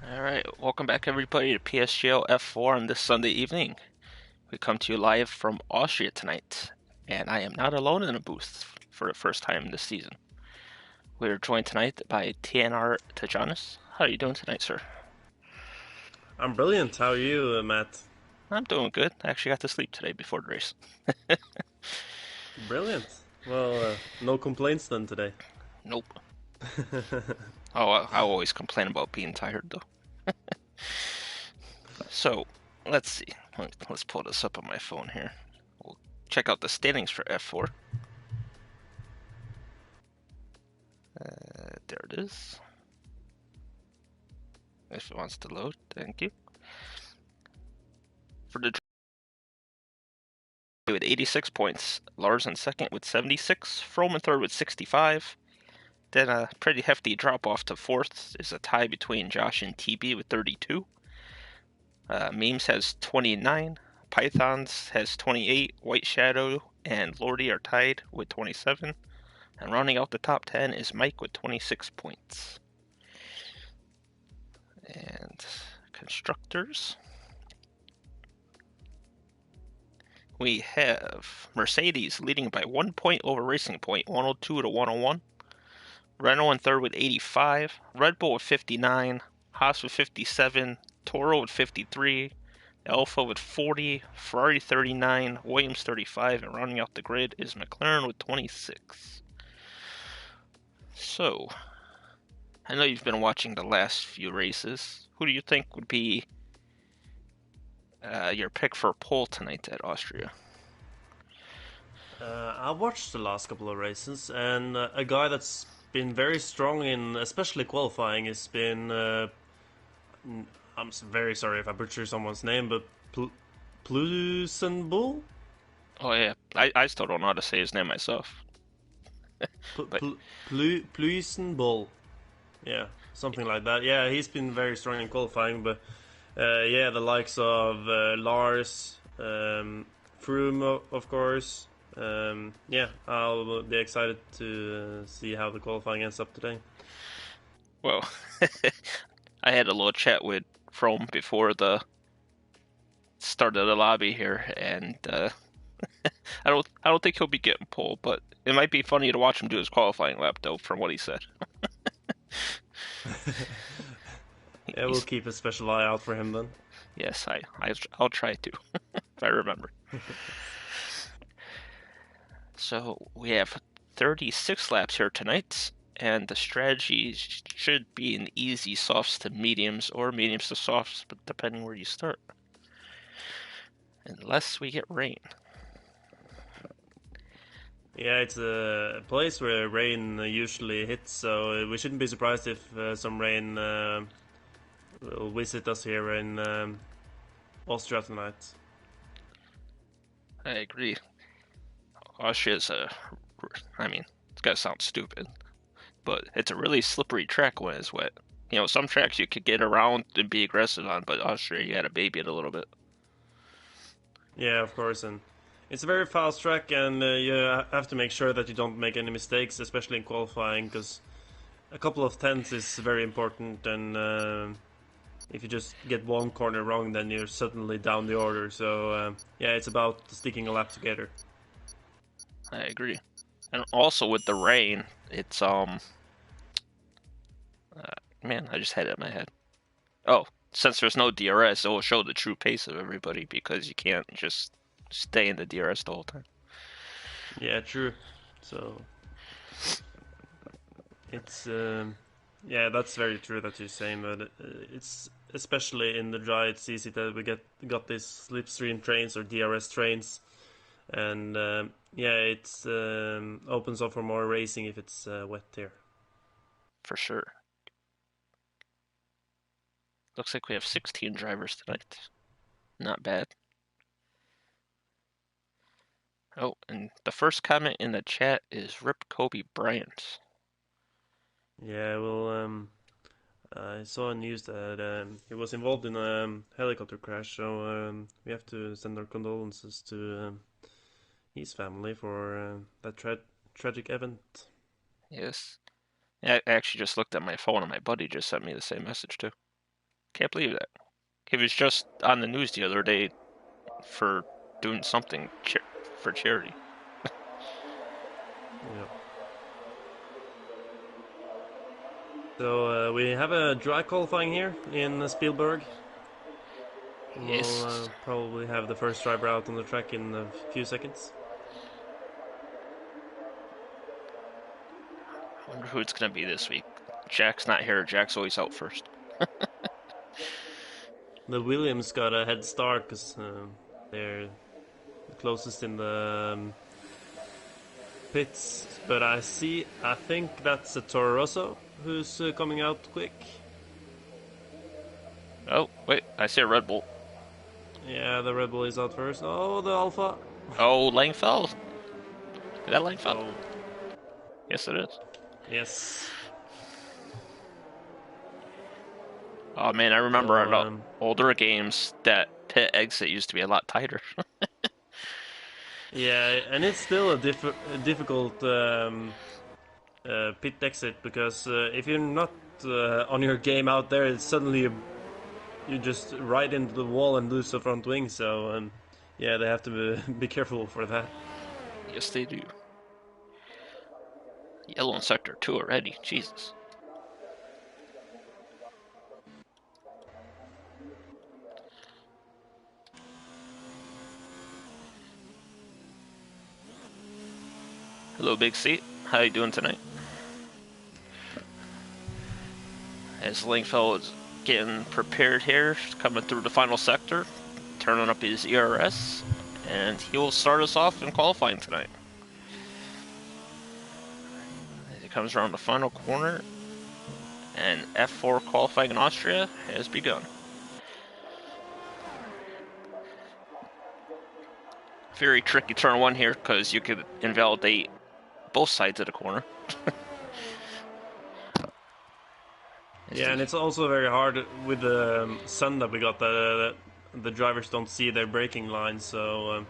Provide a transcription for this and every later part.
All right, welcome back everybody to PSGL F4 on this Sunday evening. We come to you live from Austria tonight, and I am not alone in a booth for the first time this season. We are joined tonight by TNR Tajanis. How are you doing tonight, sir? I'm brilliant. How are you, Matt? I'm doing good. I actually got to sleep today before the race. Brilliant. Well, no complaints then today. Nope. Oh, I always complain about being tired though. So, let's see. Let's pull this up on my phone here. We'll check out the standings for F4. There it is. If it wants to load, thank you. For the with 86 points, Lars in second with 76, Froome in third with 65. Then a pretty hefty drop off to fourth is a tie between Josh and TB with 32. Memes has 29, Pythons has 28, White Shadow and Lordy are tied with 27. And rounding out the top 10 is Mike with 26 points. And constructors. We have Mercedes leading by 1 point over Racing Point, 102 to 101. Renault in third with 85. Red Bull with 59. Haas with 57. Toro with 53. Alpha with 40. Ferrari 39. Williams 35. And rounding out the grid is McLaren with 26. So, I know you've been watching the last few races. Who do you think would be your pick for pole tonight at Austria? I watched the last couple of races, and a guy that's been very strong in, especially qualifying, has been. I'm very sorry if I butcher someone's name, but Plusenbull? Oh yeah, I still don't know how to say his name myself. But Plusenbull. Yeah, something like that. Yeah, he's been very strong in qualifying, but yeah, the likes of Lars, Froome, of course. Yeah, I'll be excited to see how the qualifying ends up today. well, I had a little chat with Froome before the start of the lobby here, and I don't think he'll be getting pulled, but it might be funny to watch him do his qualifying lap though, from what he said. Yeah, we'll He's keep a special eye out for him then. yes, I'll try to if I remember. So we have 36 laps here tonight, and the strategy should be an easy softs to mediums or mediums to softs, but depending where you start. Unless we get rain. Yeah, it's a place where rain usually hits, so we shouldn't be surprised if some rain will visit us here in Austria tonight. I agree. Austria's I mean, it's gonna sound stupid, but it's a really slippery track when it's wet. You know, some tracks you could get around and be aggressive on, but Austria, you gotta baby it a little bit. Yeah, of course, and it's a very fast track, and you have to make sure that you don't make any mistakes, especially in qualifying, because a couple of tenths is very important, and if you just get one corner wrong, then you're suddenly down the order. So yeah, it's about sticking a lap together. I agree. And also with the rain, it's man, I just had it in my head. Oh, since there's no DRS, it will show the true pace of everybody because you can't just stay in the DRS the whole time. Yeah, true. So it's yeah, that's very true that you're saying, but it's especially in the dry, it's easy that we got these slipstream trains or DRS trains, and yeah, it's opens up for more racing if it's wet here. For sure. Looks like we have 16 drivers tonight. Not bad. Oh, and the first comment in the chat is Rip Kobe Bryant. Yeah, well, I saw news that he was involved in a helicopter crash, so we have to send our condolences to his family for that tragic event. Yes. I actually just looked at my phone and my buddy just sent me the same message too. Can't believe that. He was just on the news the other day for doing something for charity. Yeah. So we have a dry qualifying here in Spielberg. Yes. We'll probably have the first driver out on the track in a few seconds. I wonder who it's going to be this week. Jack's not here. Jack's always out first. The Williams got a head start because they're the closest in the pits. But I think that's a Toro Rosso who's coming out quick. Oh, wait. I see a Red Bull. Yeah, the Red Bull is out first. Oh, the Alpha. Oh, Langfeld. Is that Langfeld? Oh, Yes, it is. yes. Oh, man, I remember on older games that pit exit used to be a lot tighter. Yeah, and it's still a difficult pit exit because if you're not on your game out there, it's suddenly you just ride into the wall and lose the front wing. So yeah, they have to be careful for that. Yes, they do. Yellow in sector 2 already. Jesus. Hello, Big C. How you doing tonight? As Langfeld is getting prepared here, coming through the final sector, turning up his ERS, and he will start us off in qualifying tonight. As he comes around the final corner, and F4 qualifying in Austria has begun. Very tricky turn 1 here because you could invalidate both sides of the corner. Yeah, and it's also very hard with the sun that we got. The drivers don't see their braking lines, so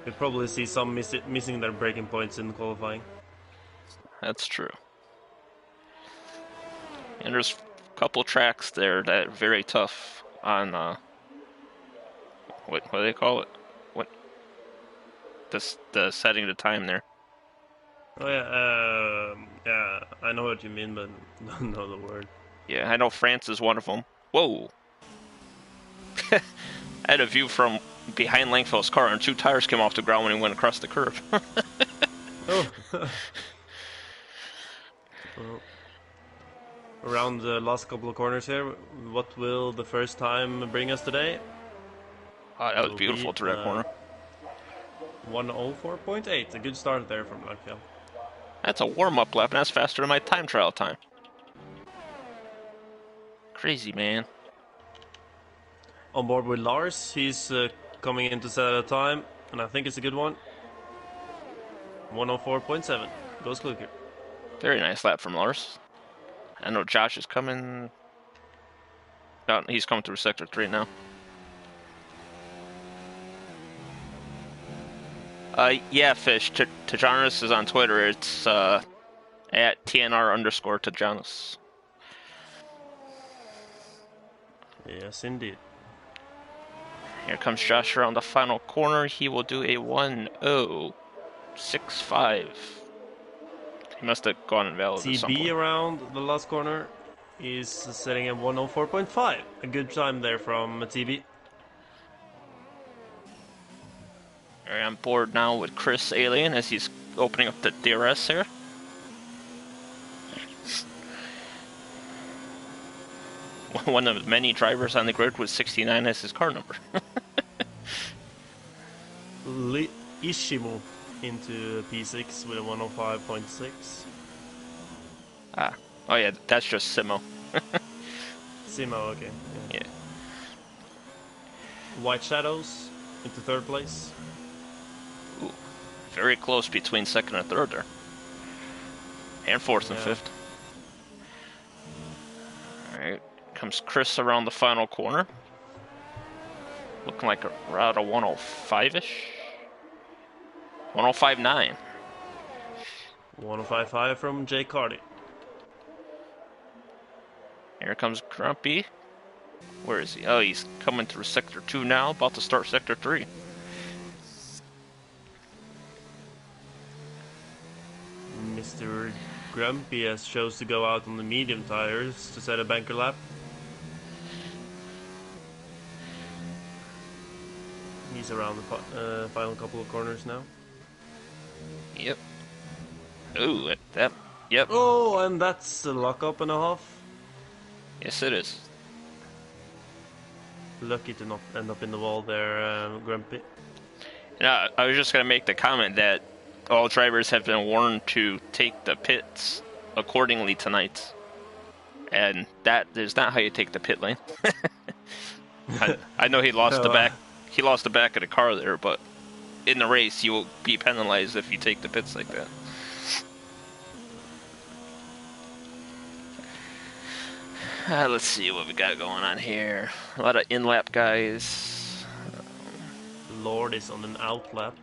you'll probably see some missing their braking points in qualifying. That's true. And there's a couple tracks there that are very tough on what do they call it? What the setting the time there. Oh yeah, yeah, I know what you mean, but don't know the word. Yeah, I know France is one of them. Whoa! I had a view from behind Langfeld's car, and 2 tires came off the ground when he went across the curb. Oh. Well, around the last couple of corners here, what will the first time bring us today? That was beautiful to that corner. 104.8, a good start there from Langfeld. That's a warm-up lap, and that's faster than my time trial time. Crazy, man. On board with Lars, he's coming in to set a time, and I think it's a good one. 104.7, goes quicker. Very nice lap from Lars. I know Josh is coming. Oh, he's coming through sector 3 now. Yeah, Fish. Tajanis is on Twitter. It's at TNR_Tajanis. Yes, indeed. Here comes Josh around the final corner. He will do a 1:06.5. He must have gone invalid at some point. TB around the last corner is setting at 104.5. A good time there from TB. We're on board now with Chris Alien as he's opening up the DRS here. One of many drivers on the grid with 69 as his car number. Ishimo into P6 with a 105.6. Ah, oh yeah, that's just Simo. Simo, okay. Yeah. White Shadows into third place. Ooh, very close between second and third there. And fourth and fifth. Alright, comes Chris around the final corner. Looking like around a 105-ish. 105.9. 105.5 from Jay Carty. Here comes Grumpy. Where is he? Oh, he's coming through Sector 2 now, about to start Sector 3. Mr. Grumpy has chose to go out on the medium tires to set a banker lap. He's around the final couple of corners now. Yep. Ooh, that. Yep. Oh, and that's a lock-up and a half. Yes, it is. Lucky to not end up in the wall there, Grumpy. Now, I was just going to make the comment that all drivers have been warned to take the pits accordingly tonight. And that is not how you take the pit lane. I know he lost the back. He lost the back of the car there, but in the race, you will be penalized if you take the pits like that. Let's see what we got going on here. A lot of in-lap guys. Lord is on an out lap.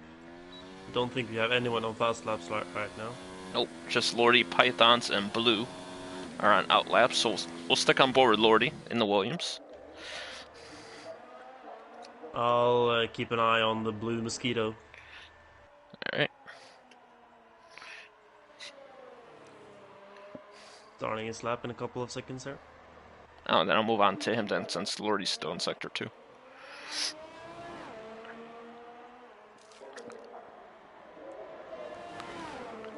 Don't think we have anyone on fast laps right now. Nope, just Lordy, Pythons, and Blue are on out laps, so we'll stick on board with Lordy in the Williams. I'll keep an eye on the Blue Mosquito. Alright. Starting his lap in a couple of seconds there. Oh, then I'll move on to him then, since Lordy's still in Sector 2.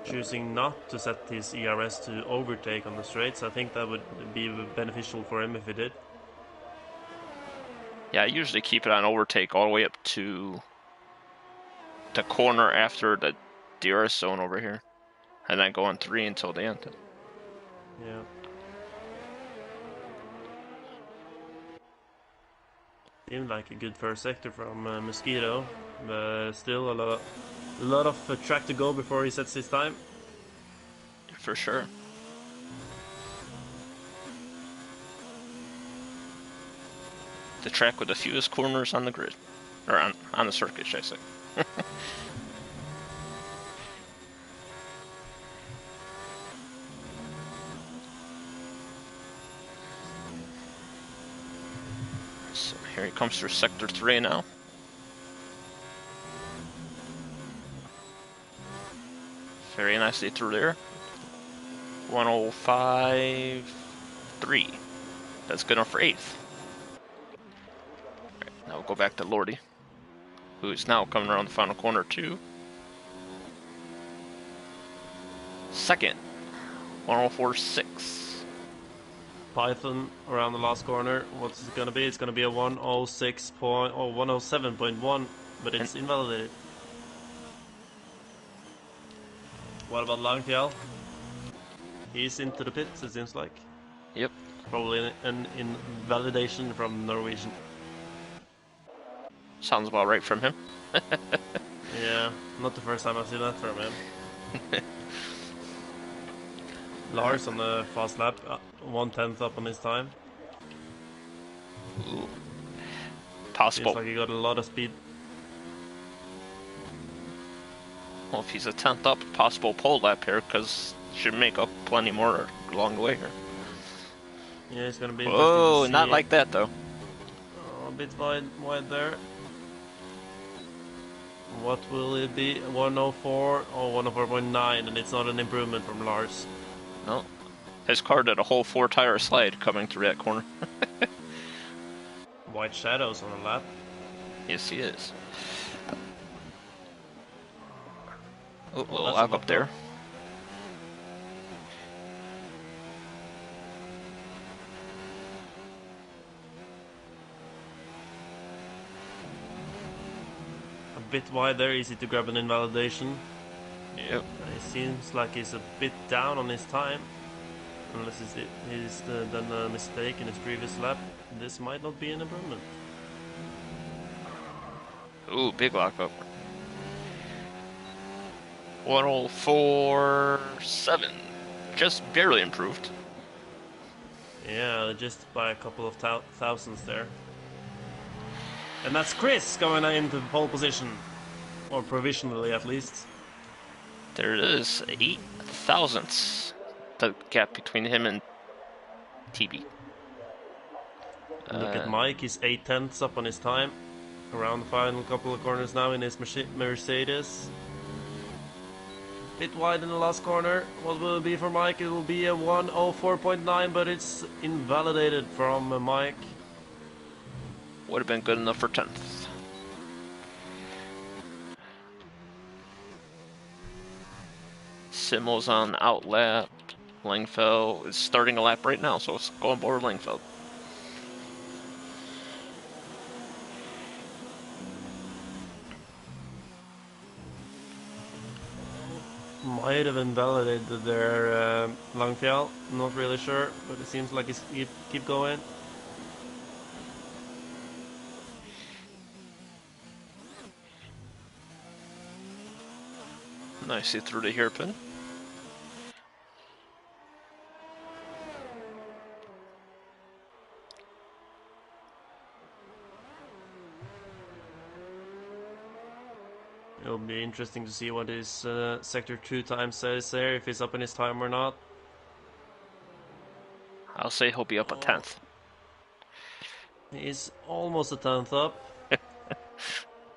Choosing not to set his ERS to overtake on the straights, I think that would be beneficial for him if he did. Yeah, I usually keep it on overtake all the way up to the corner after the DRS zone over here. And then go on 3 until the end. Yeah. Seemed like a good first sector from Mosquito, but still a lot of track to go before he sets his time. For sure. The track with the fewest corners on the grid. Or on the circuit, should I say. So here he comes through Sector 3 now. Very nicely through there. 105.3. That's good enough for 8th. Right, now we'll go back to Lordy, who's now coming around the final corner too. Second, 104.6. Python around the last corner. What's it gonna be? It's gonna be a 107.1, but it's invalidated. What about Langtial? He's into the pits, it seems like. Yep. Probably an invalidation from Norwegian. Sounds about right from him. Yeah, not the first time I've seen that from him. Lars on the fast lap, 1/10 up on his time. Ooh. Possible. Seems like he got a lot of speed. Well, if he's a 10th up, possible pole lap here, because should make up plenty more along the way here. Yeah, it's gonna be. Oh, not like that though. Oh, a bit wide there. What will it be? 104 or 104.9, and it's not an improvement from Lars. No. His car did a whole 4-tire slide coming through that corner. White shadows on the lap. Yes, he is. Oh, Well, little lock up there. A bit wide there, easy to grab an invalidation. Yep. It seems like he's a bit down on his time. Unless he's done a mistake in his previous lap. This might not be an improvement. Ooh, big lockup. 104.7. Just barely improved. Yeah, just by a couple of thousands there. And that's Chris going into pole position. Or provisionally at least. There it is. 8 thousandths. The gap between him and TB. Look at Mike, he's 8 tenths up on his time. Around the final couple of corners now in his Mercedes. Bit wide in the last corner. What will it be for Mike? It will be a 1:04.9, but it's invalidated from Mike. Would have been good enough for 10th. Simmel's on outlap. Langfeld is starting a lap right now, so it's going board Langfeld. Might have invalidated their Langfeld. Not really sure, but it seems like he's keep going. Nicely through the hairpin. It'll be interesting to see what his Sector 2 time says there, if he's up in his time or not. I'll say he'll be up a 10th. He's almost a 10th up.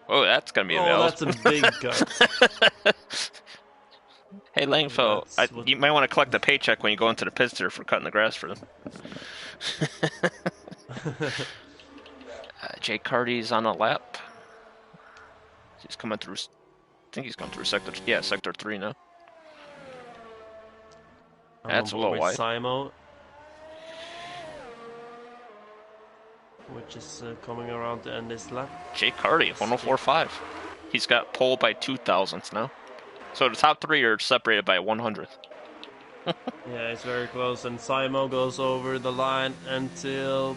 Oh, that's going to be invalid. Oh, that's a big cut. Hey, Langfeld, you might want to collect the paycheck when you go into the pit there for cutting the grass for them. Jake Carty's on a lap. He's coming through. I think he's going through sector 3 now. That's a little wide. Simo, which is coming around to end this lap. Jake Carty, 104.5. He's got pole by 2,000ths now. So the top 3 are separated by 100th. Yeah, it's very close, and Simo goes over the line until...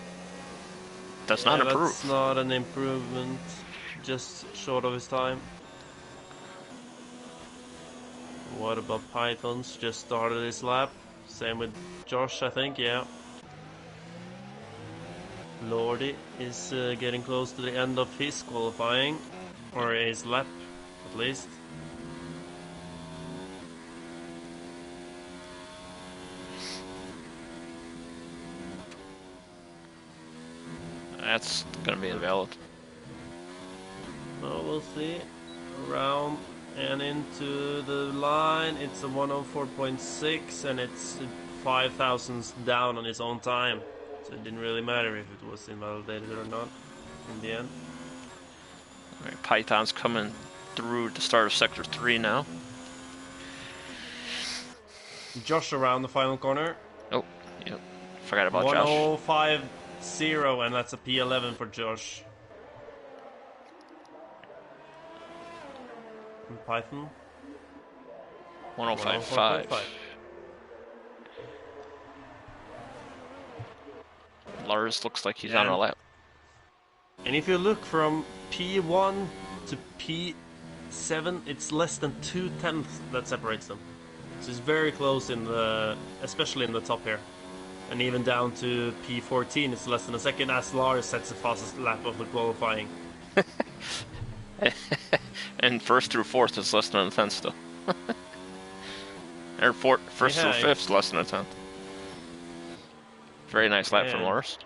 That's not improved. That's not an improvement, just short of his time. What about Pythons? Just started his lap. Same with Josh, I think, yeah. Lordy is getting close to the end of his qualifying, or his lap, at least. That's going to be invalid. Well, we'll see. Around and into the line, it's a 104.6, and it's 5,000ths down on his own time. So it didn't really matter if it was invalidated or not in the end. All right, Python's coming through the start of sector 3 now. Josh around the final corner. Oh, yep. Forgot about Josh. 1:05.0, and that's a P11 for Josh. And Python. 105.5. Lars looks like he's on a lap. And if you look from P1 to P7, it's less than 2/10 that separates them. So it's very close in the, especially in the top here. And even down to P14, it's less than a second, as Lars sets the fastest lap of the qualifying. And first through fourth is less than a tenth still. Or first through fifth is less than a tenth. Very nice lap from Lars.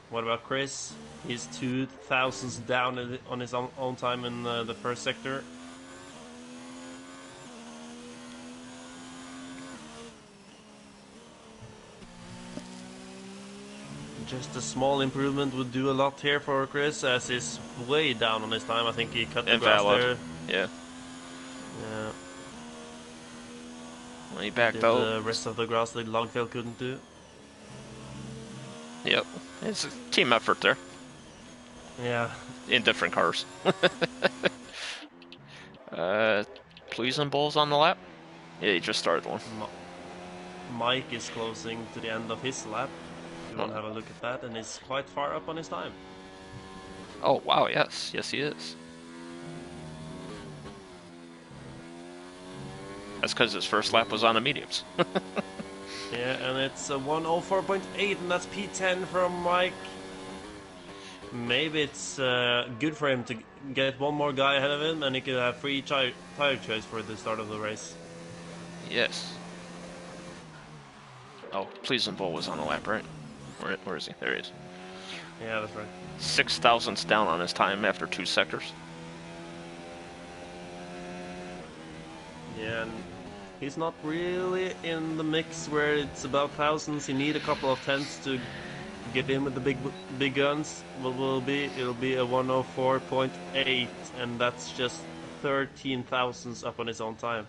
What about Chris? He's 2,000ths down on his own time in the first sector. Just a small improvement would do a lot here for Chris, as he's way down on his time. I think he cut the grass there. Yeah. Yeah. When he backed out, the rest of the grass that Longtail couldn't do. Yep. It's a team effort there. Yeah. In different cars. Pleasing Bull's on the lap. Yeah, he just started one. Mike is closing to the end of his lap. You want to have a look at that, and he's quite far up on his time. Oh, wow, yes. Yes, he is. That's because his first lap was on the mediums. Yeah, and it's a 1:04.8, and that's P10 from Mike. Maybe it's good for him to get one more guy ahead of him, and he could have free tire choice for the start of the race. Yes. Oh, Pleasing Bull was on the lap, right? Where is he? There he is. Yeah, that's right. 6 thousandths down on his time after 2 sectors. Yeah, and he's not really in the mix where it's about thousands. You need a couple of tenths to get in with the big guns. It'll be a 104.8, and that's just 13 thousandths up on his own time.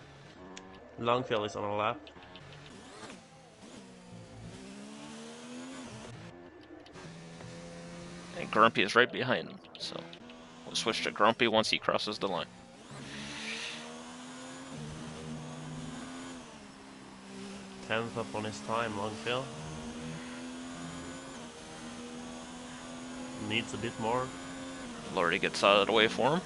Longfield is on a lap. And Grumpy is right behind him, so we'll switch to Grumpy once he crosses the line. 10th up on his time, Longfield. Needs a bit more. Lordy gets out of the way for him.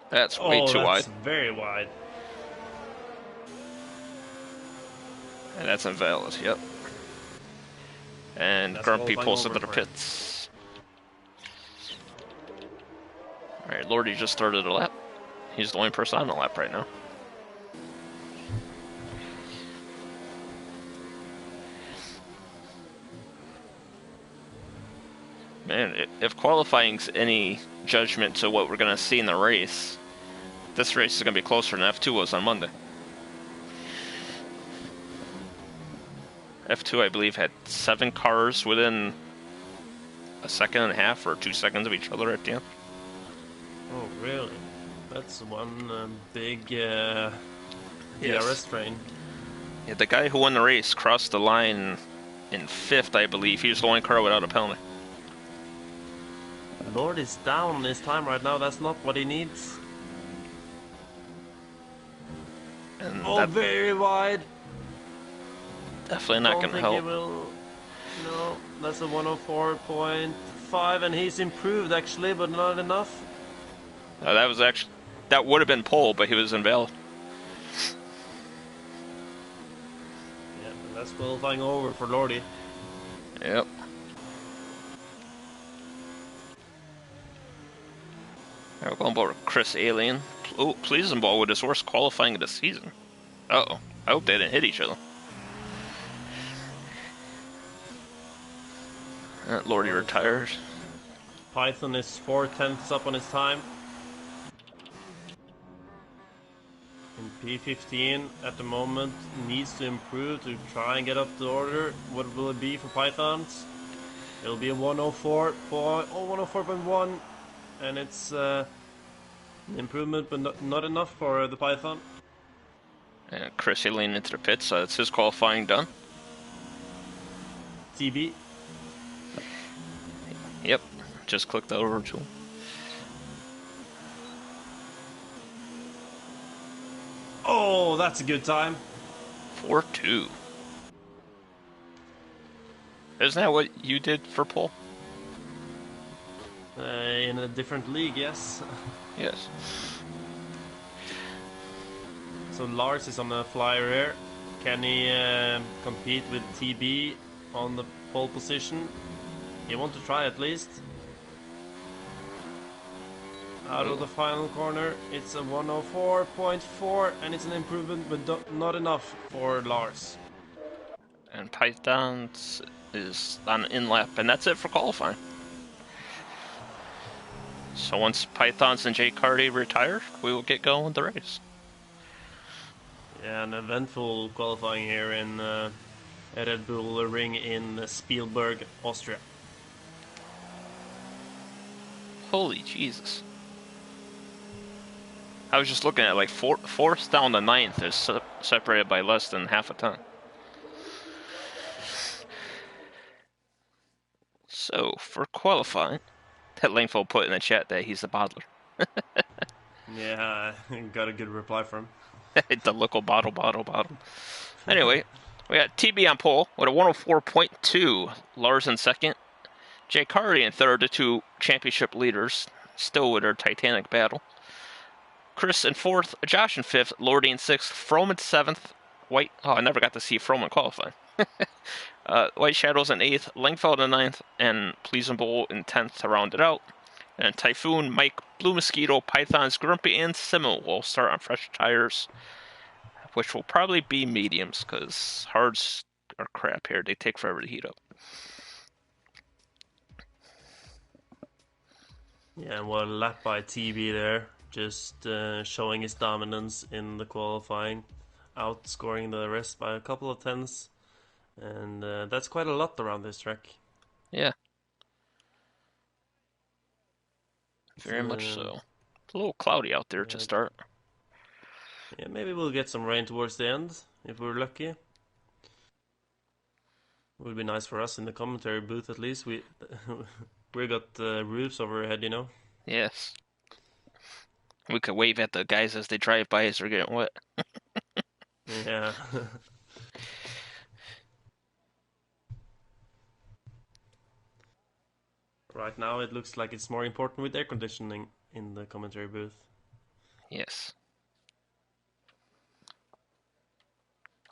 That's way too wide. That's very wide. And that's invalid, yep. And That's Grumpy pulls over into the for him. pits. Alright, Lordy just started a lap. He's the only person on the lap right now. Man, if qualifying's any judgment to what we're going to see in the race, this race is going to be closer than F2 was on Monday. F2, I believe, had 7 cars within a second and a half or 2 seconds of each other at the end. Oh, really? That's one big DRS train. Yeah, the guy who won the race crossed the line in 5th, I believe. He was the only car without a penalty. Lord is down on his time right now. That's not what he needs. And very wide. Definitely not going to help. No, that's a 104.5, and he's improved actually, but not enough. That would have been pole, but he was invalid. Yeah, that's qualifying over for Lordy. Yep. We're going over Chris Alien. Oh, Pleasenball with his worst qualifying of the season. Uh-oh. I hope they didn't hit each other. Lordy retired. Python is 4/10 up on his time. In P15 at the moment needs to improve to try and get up the order. What will it be for Pythons? It'll be a 104.1, and it's an improvement, but not enough for the Python. And Chris Alien into the pits, so that's his qualifying done. TB. Yep, just clicked over to him. Oh, that's a good time. 4-2. Isn't that what you did for pole? In a different league, yes. Yes. So Lars is on the flyer here. Can he compete with TB on the pole position? You want to try at least. Out of the final corner, it's a 104.4, and it's an improvement, but not enough for Lars. And Pythons is on in-lap, and that's it for qualifying. So once Pythons and Jay Carty retire, we will get going with the race. Yeah, an eventful qualifying here in Red Bull Ring in Spielberg, Austria. Holy Jesus. I was just looking at like fourth down to 9th is separated by less than half a ton. So for qualifying, that Langfeld put in the chat that he's a bottler. Yeah, got a good reply from him. The local bottle. Anyway, we got TB on pole with a 104.2. Lars in second. Jay Carty in third, the 2 championship leaders, still with their titanic battle. Chris in fourth, Josh in fifth, Lordy in sixth, Froman seventh, White. Oh, I never got to see Froman qualify. White Shadows in eighth, Langfeld in ninth, and Pleasenbowl in 10th to round it out. And Typhoon, Mike, Blue Mosquito, Pythons, Grumpy, and Simmel will start on fresh tires which will probably be mediums, because hards are crap here. They take forever to heat up. Yeah, and what a lap by TB there, just showing his dominance in the qualifying, outscoring the rest by a couple of tenths, and that's quite a lot around this track. Yeah, It's, very much so. It's a little cloudy out there to yeah, start. yeah, maybe we'll get some rain towards the end if we're lucky. It would be nice for us in the commentary booth at least. We got roofs overhead, you know. Yes. We could wave at the guys as they drive by as they're getting wet. Yeah. Right now it looks like it's more important with air conditioning in the commentary booth. Yes.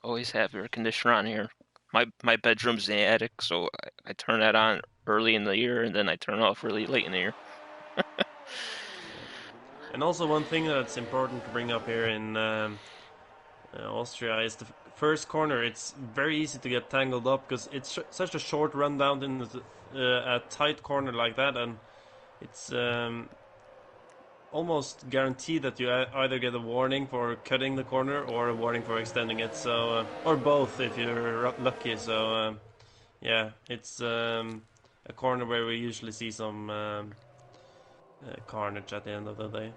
Always have air conditioner on here. My bedroom's in the attic, so I turn that on early in the year, and then I turn it off really late in the year. And also one thing that's important to bring up here in Austria is the first corner. It's very easy to get tangled up because it's such a short run down in a tight corner like that, and it's almost guaranteed that you either get a warning for cutting the corner or a warning for extending it. So or both if you're lucky. So yeah, it's a corner where we usually see some carnage at the end of the day.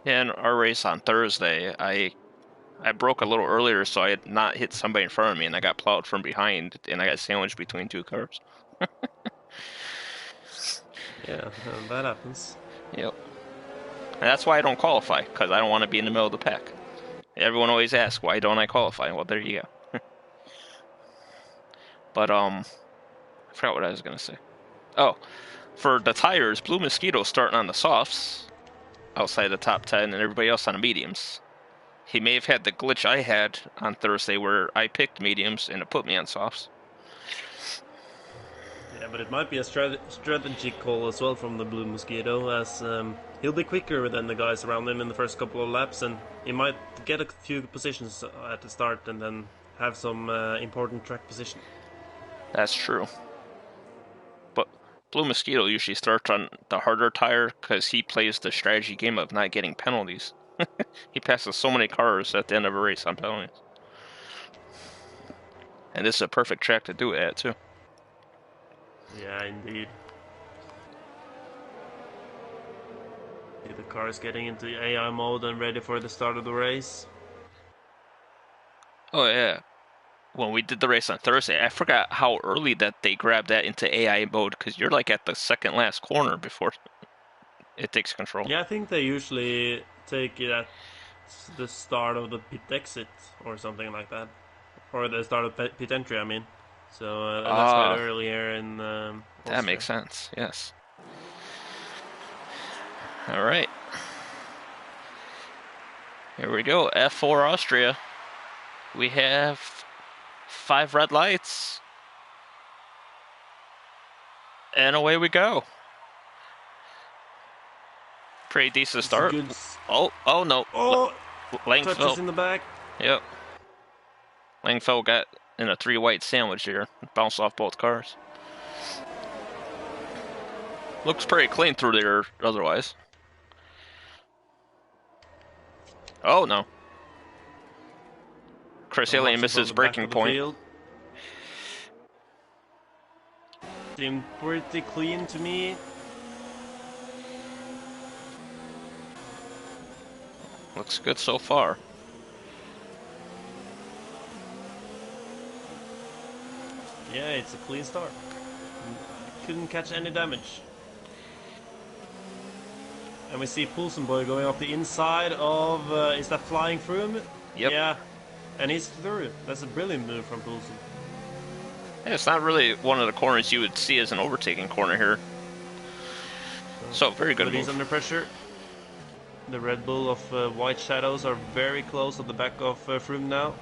Yeah, in our race on Thursday, I broke a little earlier, so I had not hit somebody in front of me, and I got plowed from behind, and I got sandwiched between two cars. Yeah, that happens. Yep. And that's why I don't qualify, because I don't want to be in the middle of the pack. Everyone always asks, why don't I qualify? Well, there you go. But, I forgot what I was going to say. Oh, for the tires, Blue Mosquito's starting on the softs, outside the top 10, and everybody else on the mediums. He may have had the glitch I had on Thursday where I picked mediums and it put me on softs. Yeah, but it might be a strategy call as well from the Blue Mosquito, as he'll be quicker than the guys around him in the first couple of laps, and he might get a few positions at the start and then have some important track position. That's true. But Blue Mosquito usually starts on the harder tire because he plays the strategy game of not getting penalties. He passes so many cars at the end of a race on penalties. And this is a perfect track to do it at, too. Yeah, indeed. The car is getting into AI mode and ready for the start of the race. Oh, yeah. When we did the race on Thursday, I forgot how early that they grabbed that into AI mode because you're like at the second last corner before it takes control. Yeah, I think they usually take it at the start of the pit exit or something like that. Or the start of pit entry, I mean. So that's quite Ah, early here in that Austria. makes sense. Yes. All right. Here we go. F4 Austria. We have 5 red lights. And away we go. Pretty decent start. Good. Oh no. Oh, Langfeld. touches in the back. Yep. Langfeld got in a 3 white sandwich here. Bounced off both cars. Looks pretty clean through there otherwise. Oh no. Chris Alien misses breaking point. Seemed pretty clean to me. Looks good so far. Yeah, it's a clean start. Couldn't catch any damage. And we see Poulsen Boy going up the inside of... is that flying through him? Yep. Yeah. And he's through. That's a brilliant move from Poulsen. Yeah, it's not really one of the corners you would see as an overtaking corner here. So, very good But move. he's under pressure. The Red Bull of White Shadows are very close at the back of Froome now.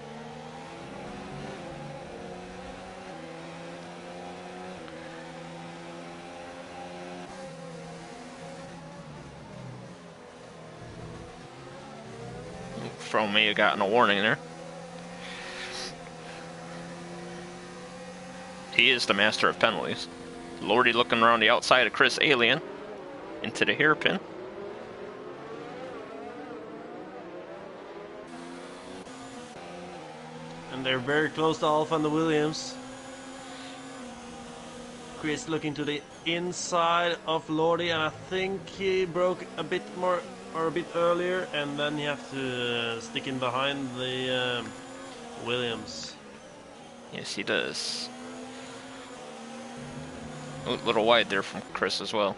From may have gotten a warning there. He is the master of penalties. Lordy looking around the outside of Chris Alien into the hairpin. And they're very close to Alfa and the Williams. Chris looking to the inside of Lordy, and I think he broke a bit more or a bit earlier, and then you have to stick in behind the Williams. Yes, he does. A little wide there from Chris as well.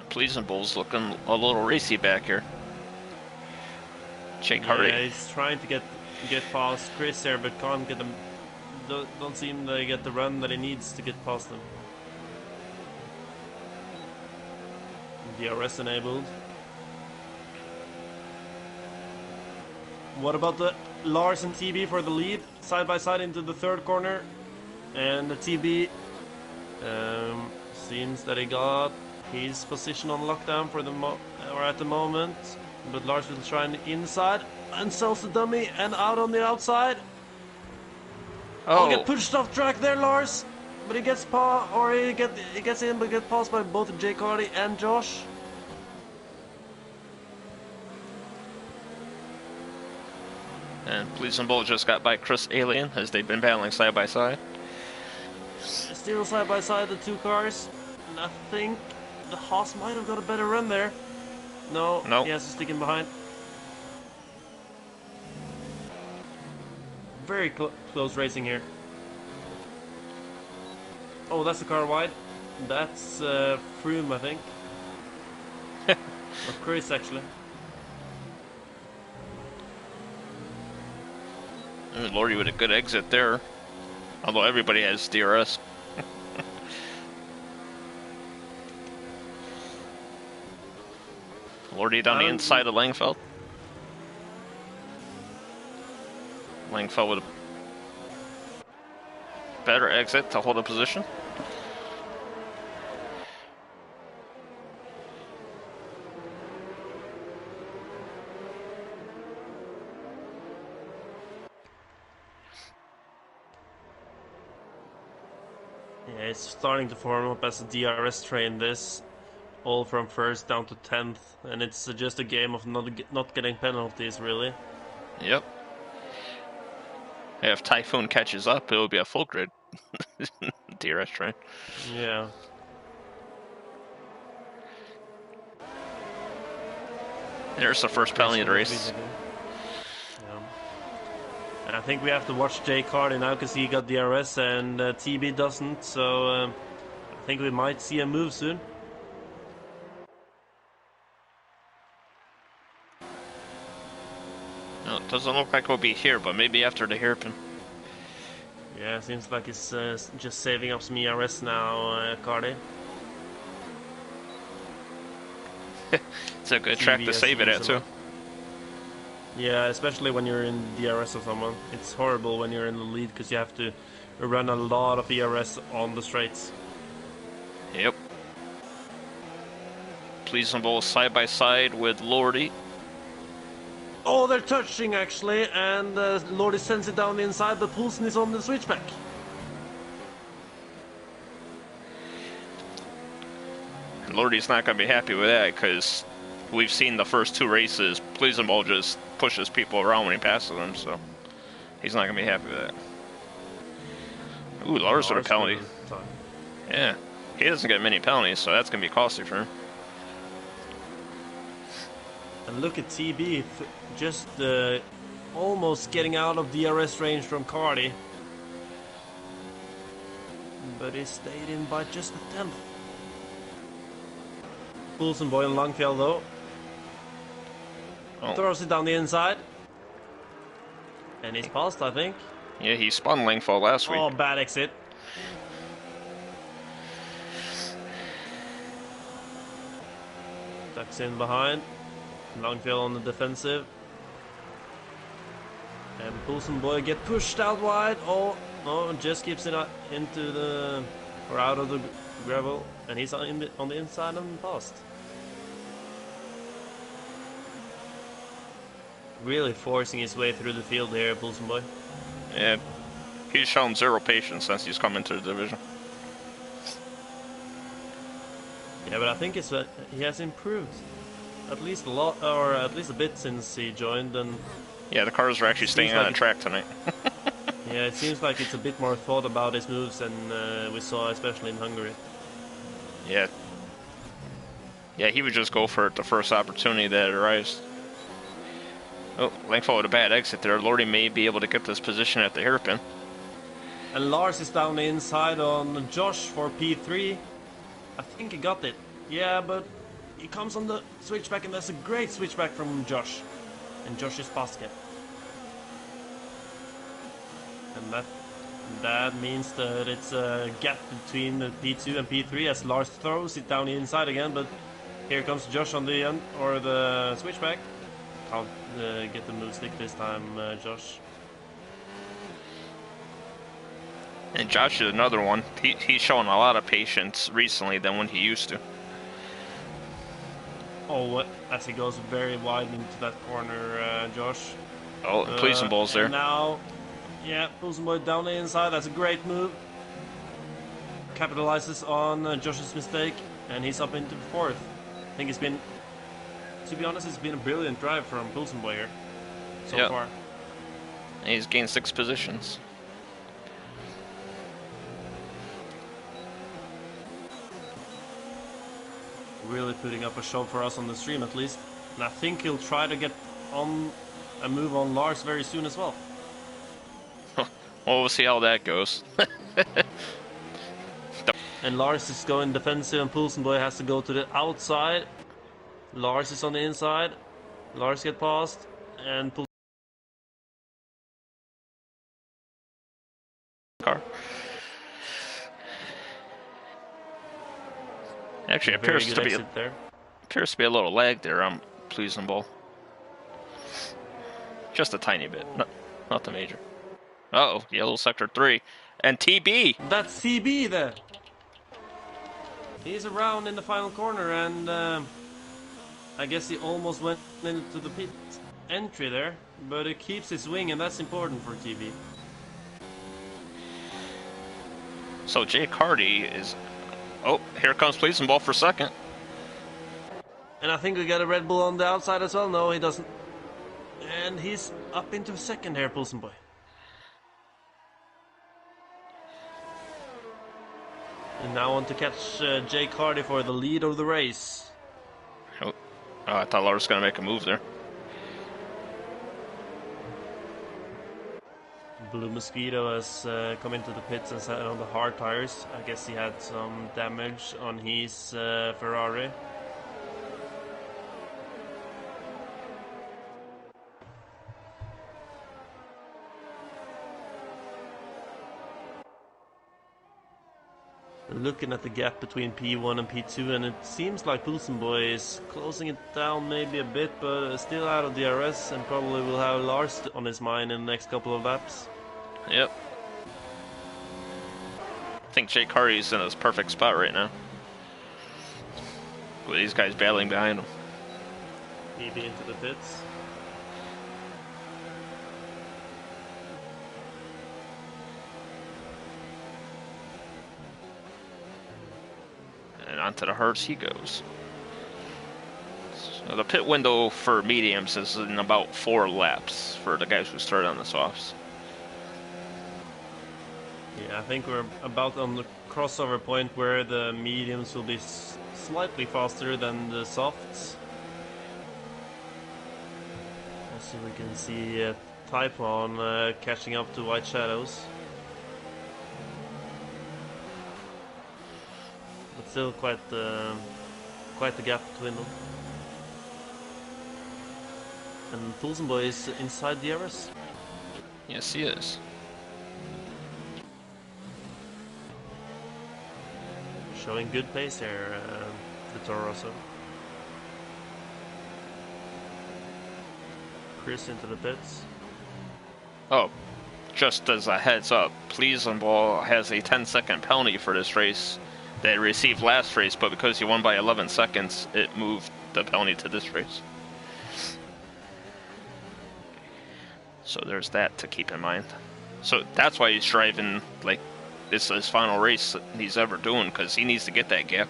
Pleasant Bull's looking a little racy back here. Jake Hardy. Yeah, he's trying to get past Chris there, but can't get them. Don't seem to get the run that he needs to get past them. DRS enabled. What about the Lars and TB for the lead? Side by side into the third corner. And the TB seems that he got his position on lockdown for the at the moment. But Lars will try on the inside and sells the dummy and out on the outside. Oh, Get pushed off track there, Lars. But he gets he gets in, but gets passed by both Jake Hardy and Josh. And Pleasant Bull just got by Chris Alien as they've been battling side by side. Still side by side, the two cars. And I think the Haas might have got a better run there. No, he has to stick in behind. Very close racing here. Oh, that's the car wide. That's Froome, I think. Or Chris, actually. Lordy with a good exit there. Although everybody has DRS. Lordy down the inside of Langfeld. Langfeld with a better exit to hold a position. Yeah, it's starting to form up as a DRS train, this. All from first down to 10th. And it's just a game of not getting penalties, really. Yep. If Typhoon catches up, it will be a full grid DRS train. Yeah. There's the first penalty of the race. Yeah. And I think we have to watch Jake Hardy now because he got DRS and TB doesn't. So I think we might see a move soon. No, it doesn't look like we'll be here, but maybe after the hairpin. Yeah, seems like he's just saving up some ERS now, Cardi. It's a good track to save it at, too. Yeah, especially when you're in DRS of someone. It's horrible when you're in the lead because you have to run a lot of ERS on the straights. Yep. Pleasant Bull side by side with Lordy. Oh, they're touching actually, and Lordy sends it down the inside, but Poulsen is on the switchback. Lordy's not going to be happy with that because we've seen the first two races. Pleasant Bull just pushes people around when he passes them, so he's not going to be happy with that. Ooh, Lars with a penalty. Yeah, he doesn't get many penalties, so that's going to be costly for him. And look at TB, just almost getting out of DRS range from Cardi. But he stayed in by just a 10th. Poulsen boy on Langfeld though. Oh. Throws it down the inside. And he's passed, I think. Yeah, he spun Langfeld last week. Oh, bad exit. Ducks in behind. Langfeld on the defensive. And Poulsen Boy get pushed out wide. Oh, no, just keeps it into the, or out of the gravel. And he's on the inside and past. Really forcing his way through the field here, Poulsen Boy. Yeah, he's shown zero patience since he's come into the division. Yeah, but I think he has improved at least a lot, or at least a bit since he joined. And yeah, the cars are actually staying on the track tonight. Yeah, it seems like it's a bit more thought about his moves than we saw, especially in Hungary. Yeah. Yeah, he would just go for it the first opportunity that arrives. Oh, Langfall with a bad exit there. Lordy may be able to get this position at the hairpin. And Lars is down the inside on Josh for P3. I think he got it. Yeah, but he comes on the switchback, and that's a great switchback from Josh. And Josh's basket. And that means that it's a gap between P2 and P3 as Lars throws it down the inside again, but here comes Josh on the end, or the switchback. Can't get the move stick this time, Josh. And Josh is another one. He's shown a lot of patience recently than when he used to. Oh, as he goes very wide into that corner, Josh. Oh, Poulsen Ball's there. Now, yeah, Poulsen Boy down the inside. That's a great move. Capitalizes on Josh's mistake, and he's up into fourth. I think it's been, to be honest, it's been a brilliant drive from Poulsen Boy here so far. And he's gained 6 positions. Really putting up a show for us on the stream, at least. And I think he'll try to get on a move on Lars very soon as well. Well, we'll see how that goes. And Lars is going defensive, and Poulsen Boy has to go to the outside. Lars is on the inside. Lars get past, and car. Actually, appears to be a little lag there on Poulsen Ball. Just a tiny bit, not the major. Uh-oh, yellow sector 3. And TB! That's TB there! He's around in the final corner, and I guess he almost went into the pit entry there, but it keeps his wing, and that's important for TB. So Jake Hardy is... Oh, here comes Poulsen Ball for second. And I think we got a Red Bull on the outside as well. No, he doesn't. And he's up into second here, Poulsen Boy. And now on to catch Jake Hardy for the lead of the race. Oh, I thought Lars was going to make a move there. Blue Mosquito has come into the pits and sat on the hard tires. I guess he had some damage on his Ferrari. Looking at the gap between P1 and P2, and it seems like Poulsen Boy is closing it down maybe a bit, but still out of DRS, and probably will have Lars on his mind in the next couple of laps. Yep. I think Jake Hardy's in his perfect spot right now. With these guys battling behind him. Maybe into the pits. And onto the hards he goes. So the pit window for mediums is in about 4 laps for the guys who start on the softs. Yeah, I think we're about on the crossover point where the mediums will be slightly faster than the softs. Also, we can see Typhon catching up to White Shadows. But still quite the gap between them. And Poulsen Boy is inside the DRS. Yes, he is. Showing good pace here, the Toro Rosso. Chris into the pits. Oh, just as a heads up, PlayStationGL has a 10-second penalty for this race that it received last race, but because he won by 11 seconds, it moved the penalty to this race. So there's that to keep in mind. So that's why he's driving like this is his final race he's ever doing, because he needs to get that gap.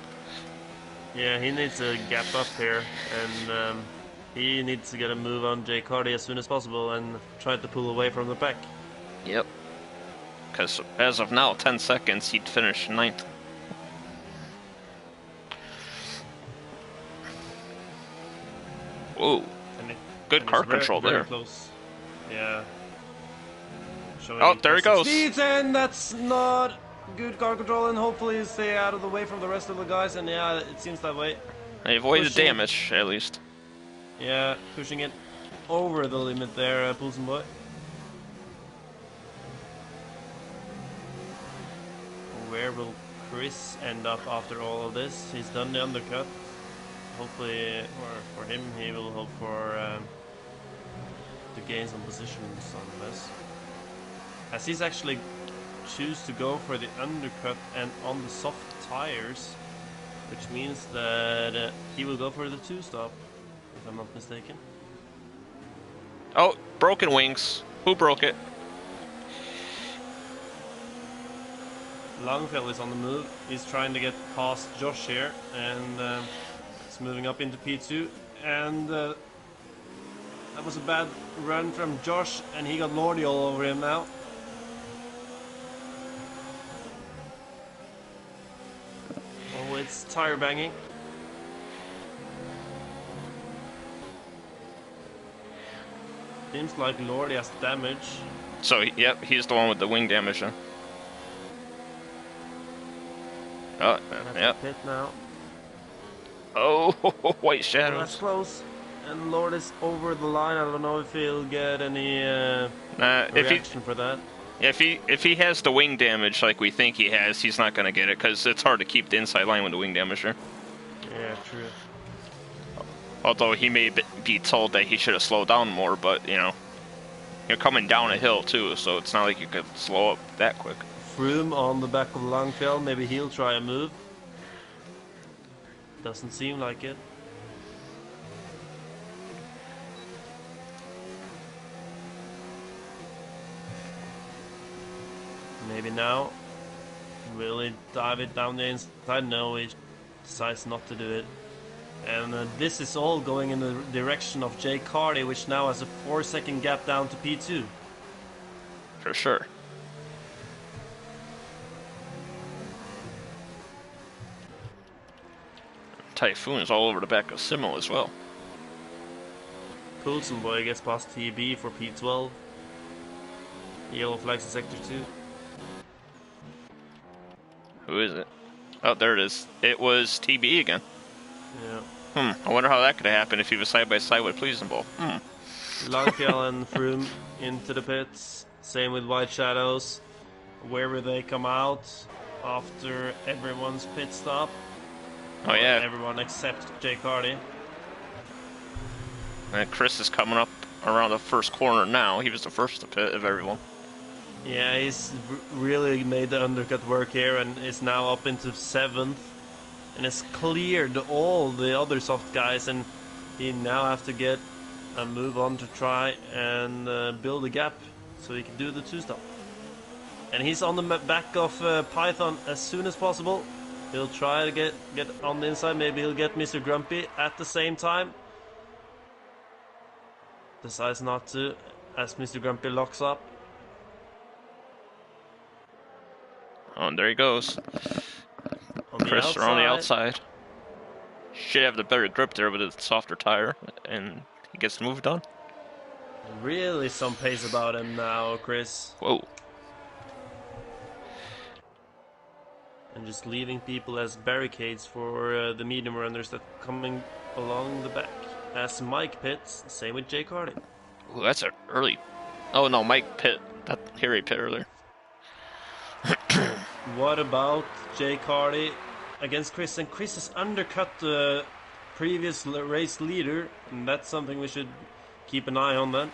Yeah, he needs a gap up here, and he needs to get a move on Jake Hardy as soon as possible and try to pull away from the pack. Yep. Because as of now, 10 seconds, he'd finish 9th. Whoa. Good car control very there. Close. Yeah. Oh, there he goes. Speeds, and that's not good car control, and hopefully stay out of the way from the rest of the guys, and yeah, it seems that way. He avoided damage, at least. Yeah, pushing it over the limit there, Poulsen boy. Where will Chris end up after all of this? He's done the undercut. Hopefully, or for him, he will hope for to gain some positions on this. As he's actually choose to go for the undercut and on the soft tires, which means that he will go for the 2-stop, if I'm not mistaken. Oh, broken wings. Who broke it? Langfeld is on the move. He's trying to get past Josh here, and it's moving up into P2. And that was a bad run from Josh, and he got Lordy all over him now. Oh, it's tire banging. Seems like Lordy has damage. So, yep, he's the one with the wing damage, huh? Oh, yep. Pit now. Oh, white shadows. Oh, that's close. And Lord is over the line. I don't know if he'll get any reaction for that. If he has the wing damage like we think he has, he's not going to get it, because it's hard to keep the inside line with the wing damage there. Yeah, true. Although he may be told that he should have slowed down more, but, you know, you're coming down a hill too, so it's not like you could slow up that quick. Froome on the back of Langfeld. Maybe he'll try a move. Doesn't seem like it. Maybe now. Will he dive it down the inside? No, he decides not to do it. And this is all going in the direction of Jake Hardy, which now has a 4-second gap down to P2. For sure. Typhoon is all over the back of Simo as well. Poulsen boy gets past TB for P12. Yellow flags in sector 2. Who is it? Oh, there it is. It was TB again. Yeah. I wonder how that could have happened if he was side by side with PlayStationGL. Langfeld and Froome into the pits. Same with White Shadows. Where will they come out after everyone's pit stop? Oh, yeah. Everyone except Jake Hardy. And Chris is coming up around the first corner now. He was the first to pit of everyone. Yeah, he's really made the undercut work here and is now up into 7th. And has cleared all the other soft guys, and he now have to get a move on to try and build a gap so he can do the 2-stop. And he's on the back of Python as soon as possible. He'll try to get on the inside. Maybe he'll get Mr. Grumpy at the same time. Decides not to, as Mr. Grumpy locks up. Oh, and there he goes. Chris are on the outside. Should have the better grip there with a softer tire, and he gets the move done. Really some pace about him now, Chris. Whoa. And just leaving people as barricades for the medium runners that are coming along the back. As Mike pits, same with Jake Hardy. Ooh, that's an early... Oh no, Mike pit. Here he pit earlier. What about Jake Hardy against Chris? And Chris has undercut the previous race leader, and that's something we should keep an eye on then.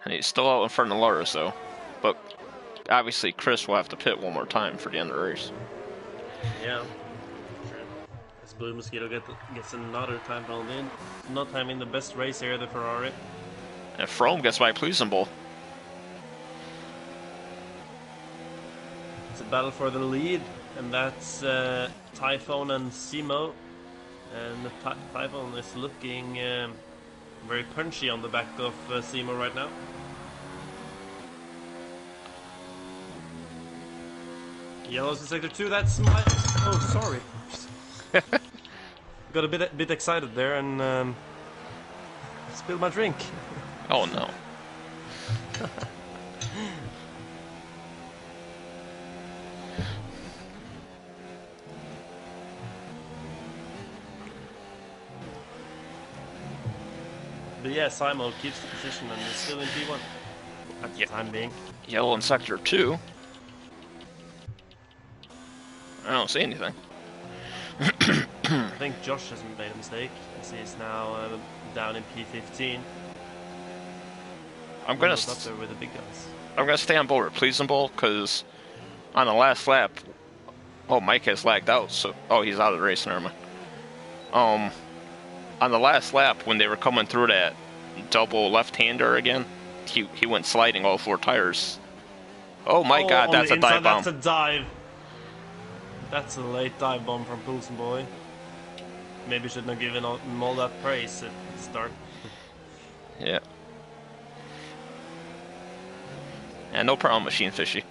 And he's still out in front of Lars, though. But obviously, Chris will have to pit one more time for the end of the race. Yeah. Sure. As Blue Mosquito gets another time penalty in. Not having the best race here, the Ferrari. And Frome gets by Pleasanbull. It's a battle for the lead, and that's Typhon and Simo. And Typhon is looking very punchy on the back of Simo right now. Yellow's in sector 2, that's my... Oh, sorry. Got a bit excited there and spilled my drink. Oh no. But yeah, Simo keeps the position and is still in P1 at the time being. Yellow in sector 2. I don't see anything. I think Josh has made a mistake as he is now down in P15. I'm gonna up there with the big guys. I'm gonna stay on board with Pleasanbull because on the last lap, oh, Mike has lagged out. So he's out of the race. Never mind. On the last lap when they were coming through that double left-hander again, he went sliding all 4 tires. Oh my God, that's a dive bomb. That's a dive. That's a late dive bomb from Poulsen Boy. Maybe shouldn't have given him all that praise at the start. Yeah. And no problem, Machine Fishy.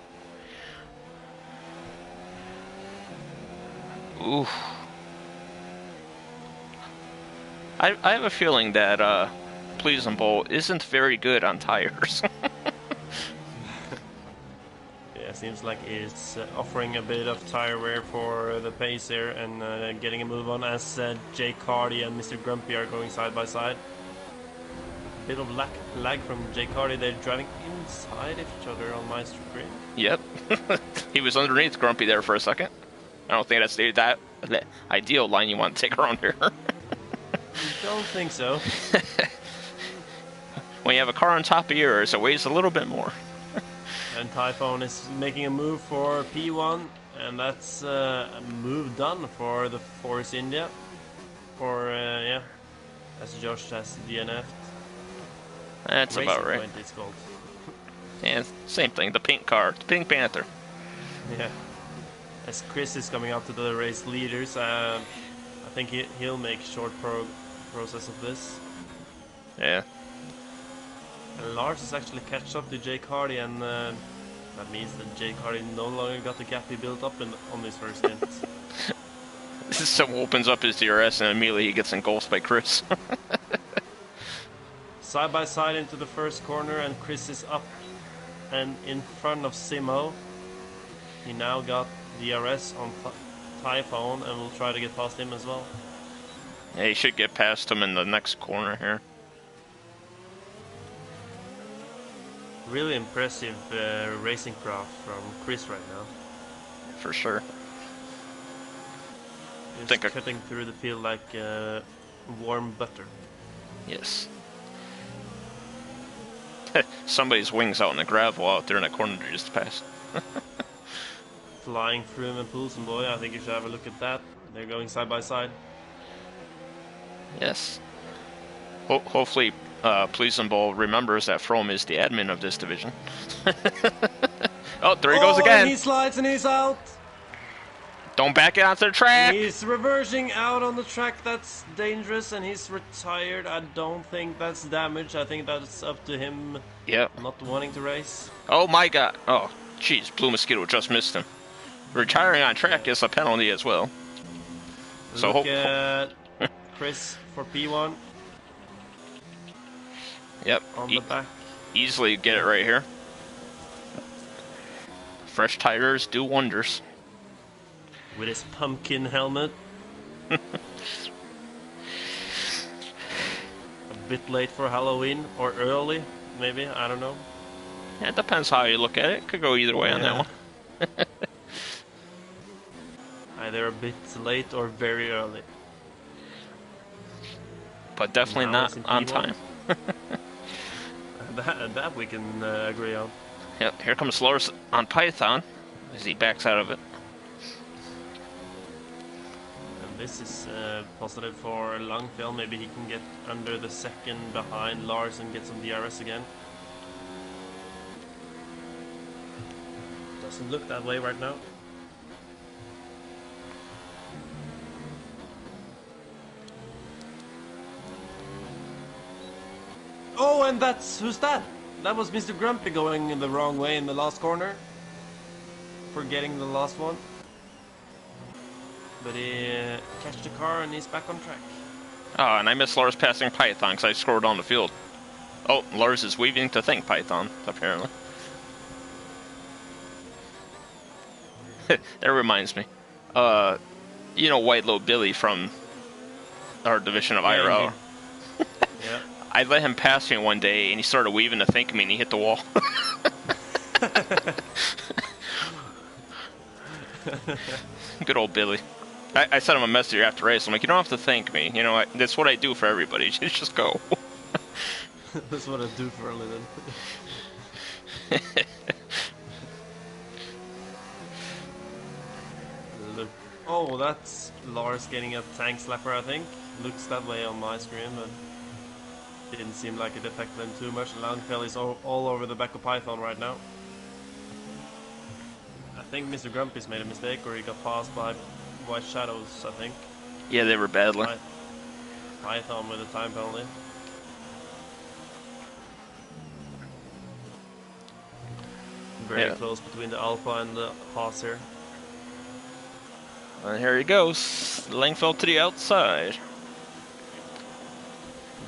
Ooh. I have a feeling that Pleasanbull isn't very good on tires. Yeah, seems like it's offering a bit of tire wear for the pace here and getting a move on as Jay Cardy and Mr. Grumpy are going side by side. Bit of lag from Jay Cardy. They're driving inside each other on my screen. Yep. He was underneath Grumpy there for a second. I don't think that's the ideal line you want to take around here. Don't think so. When you have a car on top of yours, it weighs a little bit more. And Typhon is making a move for P1, and that's a move done for the Force India. For, yeah, as Josh has DNF'd. That's Racing about right. Point, it's called. And same thing, the pink car, the Pink Panther. Yeah. As Chris is coming up to the race leaders, I think he'll make short process of this. Yeah. And Lars has actually catch up to Jake Hardy, and that means that Jake Hardy no longer got the gap he built up on his first stint. So opens up his DRS and immediately he gets engulfed by Chris. Side by side into the first corner, and Chris is up and in front of Simo. He now got DRS on Typhon and will try to get past him as well. Yeah, he should get past him in the next corner here. Really impressive racing craft from Chris right now. For sure. Just cutting through the field like warm butter. Yes. Somebody's wings out in the gravel out there in that corner they just passed. Flying Froome and Poulsen Boy, I think you should have a look at that. They're going side by side. Yes. Hopefully, Pleasanbull remembers that Frome is the admin of this division. Oh, there he goes again. And he slides and he's out. Don't back it onto the track. He's reversing out on the track. That's dangerous, and he's retired. I don't think that's damage. I think that's up to him. Yep. Not wanting to race. Oh my God. Oh, jeez. Blue Mosquito just missed him. Retiring on track is a penalty as well. So look at Chris for P1. Yep. On the back. Easily get it right here. Fresh tires do wonders. With his pumpkin helmet. A bit late for Halloween, or early, maybe, I don't know. Yeah, it depends how you look at it. Could go either way on that one. Either a bit late or very early. But definitely not on time. That we can agree on. Yep, here comes Lars on Python as he backs out of it. And this is positive for Langfeld. Maybe he can get under the second behind Lars and get some DRS again. Doesn't look that way right now. Oh, and who's that? That was Mr. Grumpy going the wrong way in the last corner. Forgetting the last one. But he catched the car and he's back on track. Oh, and I missed Lars passing Python because I scored on the field. Oh, Lars is weaving to thank Python, apparently. That reminds me. You know White Low Billy from our division of IRL. Yeah. I let him pass me one day, and he started weaving to thank me, and he hit the wall. Good old Billy. I sent him a message after race. I'm like, you don't have to thank me. You know, that's what I do for everybody. Just go. That's what I do for a living. Look. Oh, that's Lars getting a tank slapper, I think. Looks that way on my screen, but didn't seem like it affected him too much. Langfeld is all over the back of Python right now. I think Mr. Grumpy's made a mistake, or he got passed by White Shadows, I think. Yeah, they were battling. Python with a time penalty. Very close between the Alpha and the Haas here. And here he goes. Langfeld to the outside.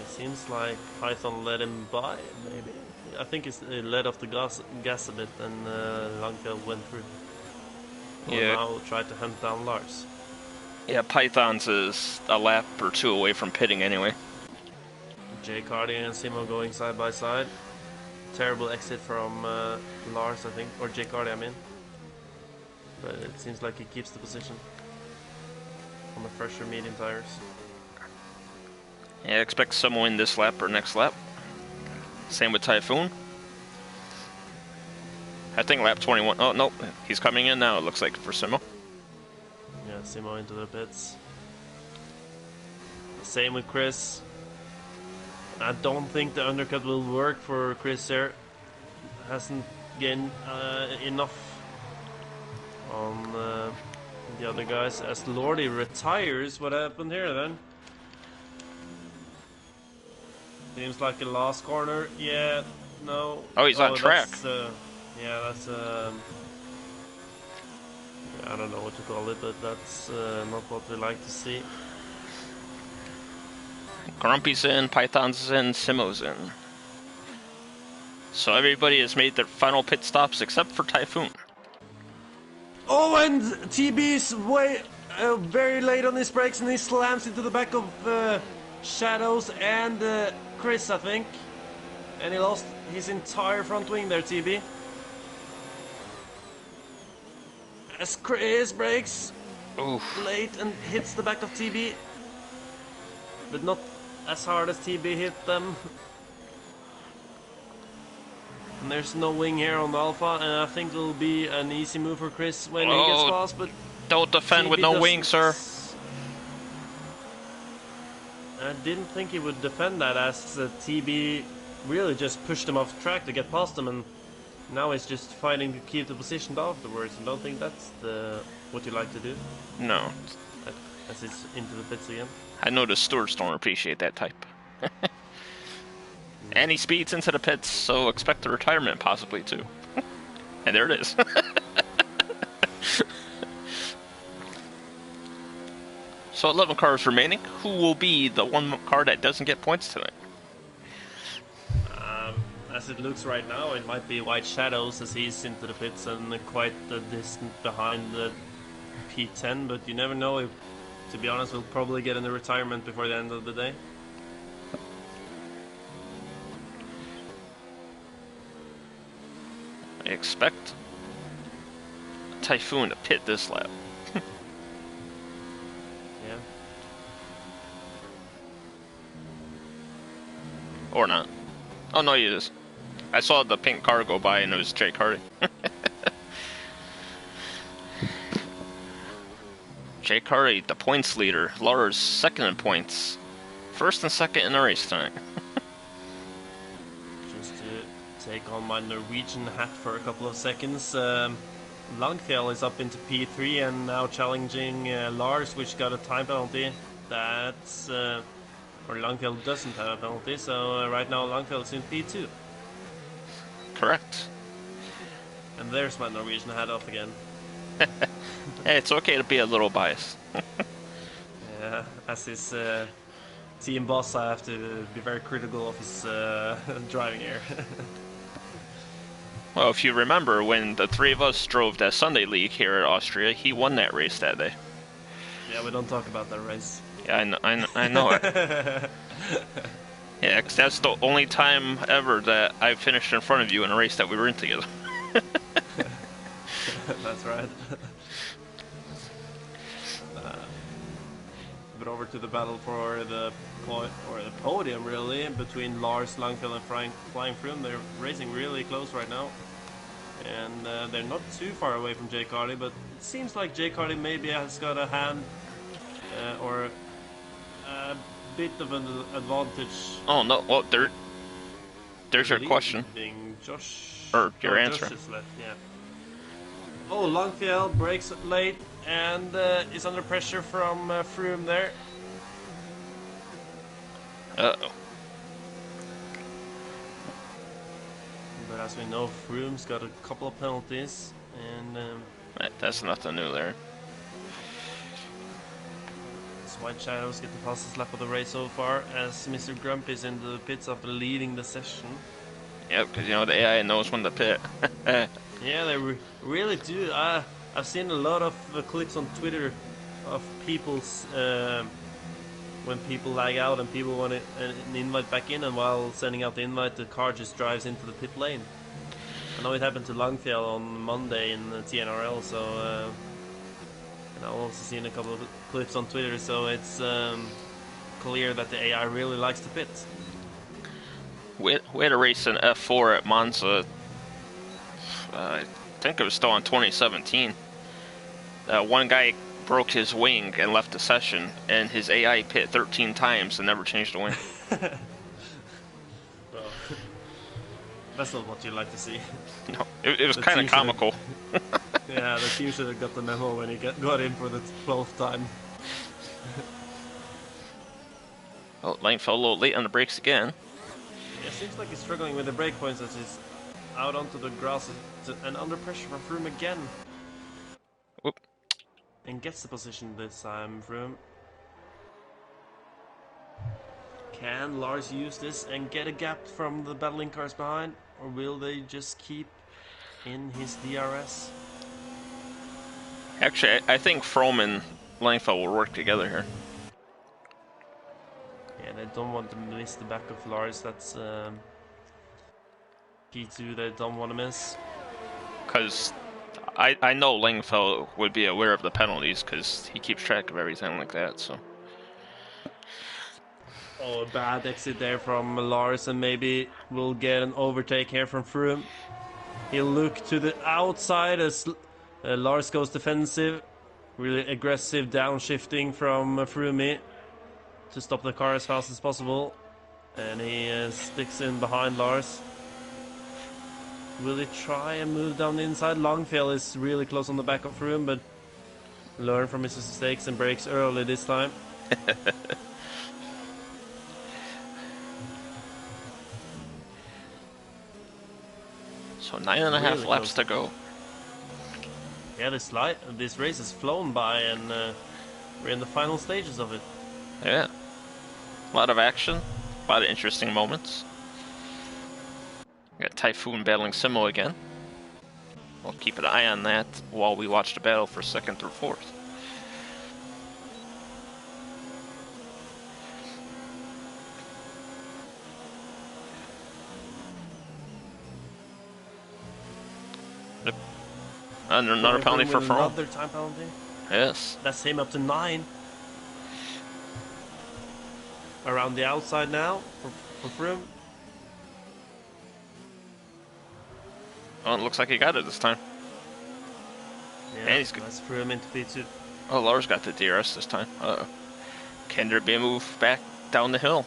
It seems like Python let him by, maybe. I think he let off the gas a bit, and Langfeld went through. Yeah. Now tried to hunt down Lars. Yeah, Python's is a lap or two away from pitting anyway. Jay Cardi and Simo going side by side. Terrible exit from Lars, I think, or Jay Cardi, I mean. But it seems like he keeps the position on the fresher medium tires. Yeah, expect Simo win this lap or next lap. Same with Typhoon. I think lap 21. Oh, nope. He's coming in now, it looks like, for Simo. Yeah, Simo into the pits. Same with Chris. I don't think the undercut will work for Chris here. Hasn't gained enough on the other guys. As Lordy retires, what happened here then? Seems like a last corner. Yeah, no. Oh, he's on track. Yeah, that's I don't know what to call it, but that's not what we like to see. Grumpy's in, Python's in, Simo's in. So everybody has made their final pit stops except for Typhoon. Oh, and TB's way very late on his brakes, and he slams into the back of Shadows and Chris, I think. And he lost his entire front wing there, TB. As Chris brakes late and hits the back of TB. But not as hard as TB hit them. And there's no wing here on the Alpha, and I think it'll be an easy move for Chris when he gets fast, but don't defend with no wing, sir. I didn't think he would defend that, as TB really just pushed him off track to get past him, and now he's just fighting to keep the position afterwards. I don't think that's what you like to do. No. As it's into the pits again. I know the stewards don't appreciate that type. And he speeds into the pits, so expect a retirement possibly too. And there it is. So 11 cars remaining. Who will be the one car that doesn't get points tonight? As it looks right now, it might be White Shadows, as he's into the pits and quite a distance behind the P10, but you never know. If, to be honest, we'll probably get in the retirement before the end of the day. I expect Typhoon to pit this lap. Yeah. Or not. Oh no, he is. I saw the pink car go by and it was Jake Hardy. Jake Hardy, the points leader. Lars second in points. First and second in the race tonight. Just to take on my Norwegian hat for a couple of seconds. Langfjell is up into P3 and now challenging Lars, which got a time penalty. That's... or Langfjell doesn't have a penalty, so right now Langfjell is in P2. Correct. And there's my Norwegian hat off again. Hey, it's okay to be a little biased. Yeah, as his team boss, I have to be very critical of his driving here. Well, if you remember, when the three of us drove that Sunday League here at Austria, he won that race that day. Yeah, we don't talk about that race. Yeah, I know it. Yeah, 'cause that's the only time ever that I finished in front of you in a race that we were in together. That's right. But over to the battle for the podium, really, between Lars, Langfjell, and Flying Froome. They're racing really close right now. And they're not too far away from Jake Hardy, but it seems like Jake Hardy maybe has got a hand or a bit of an advantage. Oh no! Well, there's your question. Josh, or your answer. Josh is left, yeah. Oh, Langfjell breaks late and is under pressure from Froome there. Uh-oh. But as we know, Froome's got a couple of penalties, and That's nothing new there. White Shadows get the fastest lap of the race so far, as Mr. Grump is in the pits after leading the session. Yep, because you know the AI knows when to pit. Yeah, they really do. I've seen a lot of clips on Twitter of people's when people lag out and people want an invite back in, and while sending out the invite, the car just drives into the pit lane. I know it happened to Langfjell on Monday in the TNRL, so and I've also seen a couple of clips on Twitter, so it's clear that the AI really likes to pit. We had a race in F4 at Monza. I think it was still in 2017. One guy broke his wing and left the session, and his AI pit 13 times and never changed the wing. Well, that's not what you like to see. No, it was kind of comical. Yeah, the team should have got the memo when he got in for the 12th time. Well, Lane fell a little late on the brakes again. Yeah, seems like he's struggling with the brake points as he's out onto the grass and under pressure from Froome again. Whoop. And gets the position this time, Froome. Can Lars use this and get a gap from the battling cars behind? Or will they just keep in his DRS? Actually, I think Froome and Langfell will work together here. Yeah, they don't want to miss the back of Lars. That's P2 they don't want to miss. Because I know Langfell would be aware of the penalties because he keeps track of everything like that. So. Oh, a bad exit there from Lars, and maybe we'll get an overtake here from Froome. He'll look to the outside as Lars goes defensive. Really aggressive downshifting from Froome to stop the car as fast as possible. And he sticks in behind Lars. Will he try and move down the inside? Langfjell is really close on the back of Froome, but learn from his mistakes and brakes early this time. So 9.5 really laps to go. Yeah, this race has flown by, and we're in the final stages of it. Yeah. A lot of action, a lot of interesting moments. We got Typhoon battling Simo again. We'll keep an eye on that while we watch the battle for second through fourth. Yep. Another penalty for Froome. Another time penalty. Yes. That's him up to 9. Around the outside now for Froome. Oh, it looks like he got it this time. Yeah, And he's nice through him into P2. Oh, Lars got the DRS this time. Can there be a move back down the hill?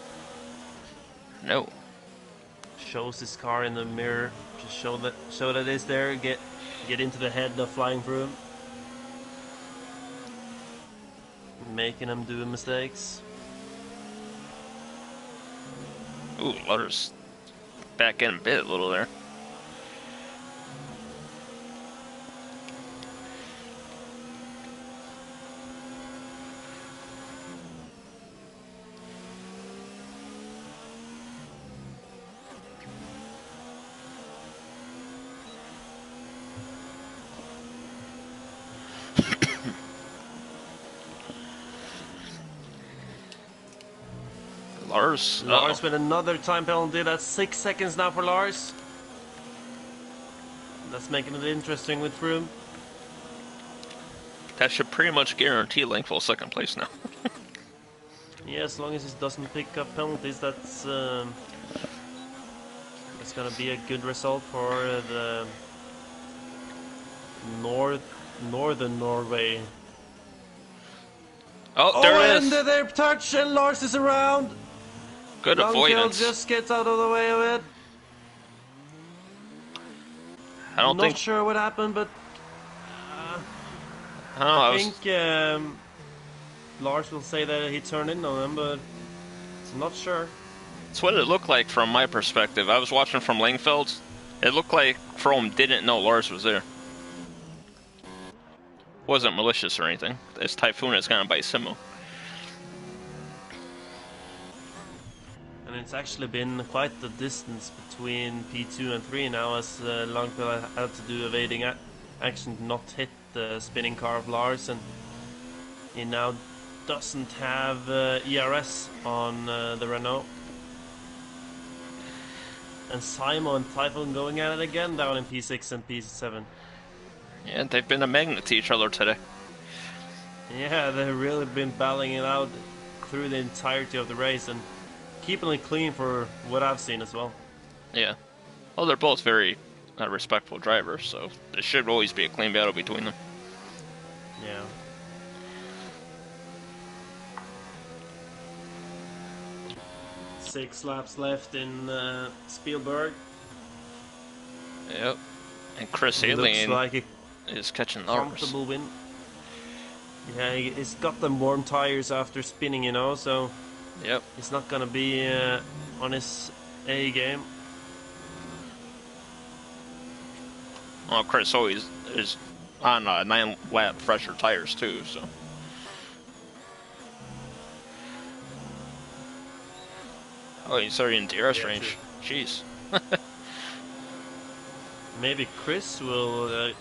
No. Shows his car in the mirror. Just show that it's there. Get into the head of flying through him. Making him do mistakes. Ooh, Lars back in a bit a little there. Lars. Lars with another time penalty. That's 6 seconds now for Lars. That's making it interesting with Froome. That should pretty much guarantee Langful second place now. Yeah, as long as he doesn't pick up penalties, that's gonna be a good result for the northern Norway. Oh, there it is. And their touch, and Lars is around. Good avoidance. Just gets out of the way of it. I don't think. Not sure what happened, but I think Lars will say that he turned in on him, but I'm not sure. It's what it looked like from my perspective. I was watching from Langfeld's. It looked like Froome didn't know Lars was there. Wasn't malicious or anything. This Typhoon is gonna bite Simo. And it's actually been quite the distance between P2 and 3 now, as Langfeld had to do evading action to not hit the spinning car of Lars, and he now doesn't have ERS on the Renault. And Simo and Typhoon going at it again down in P6 and P7. Yeah, they've been a magnet to each other today. Yeah, they've really been battling it out through the entirety of the race and keeping it clean for what I've seen as well. Yeah. Well, they're both very respectful drivers, so there should always be a clean battle between them. Yeah. Six laps left in Spielberg. Yep. And Chris Haley like is catching Lars. Comfortable win. Yeah, he's got them warm tires after spinning, you know, so yep. He's not gonna be on his A game. Well, Chris always is on 9-lap fresher tires too, so. Oh, he's already in DRS range. Jeez. Maybe Chris will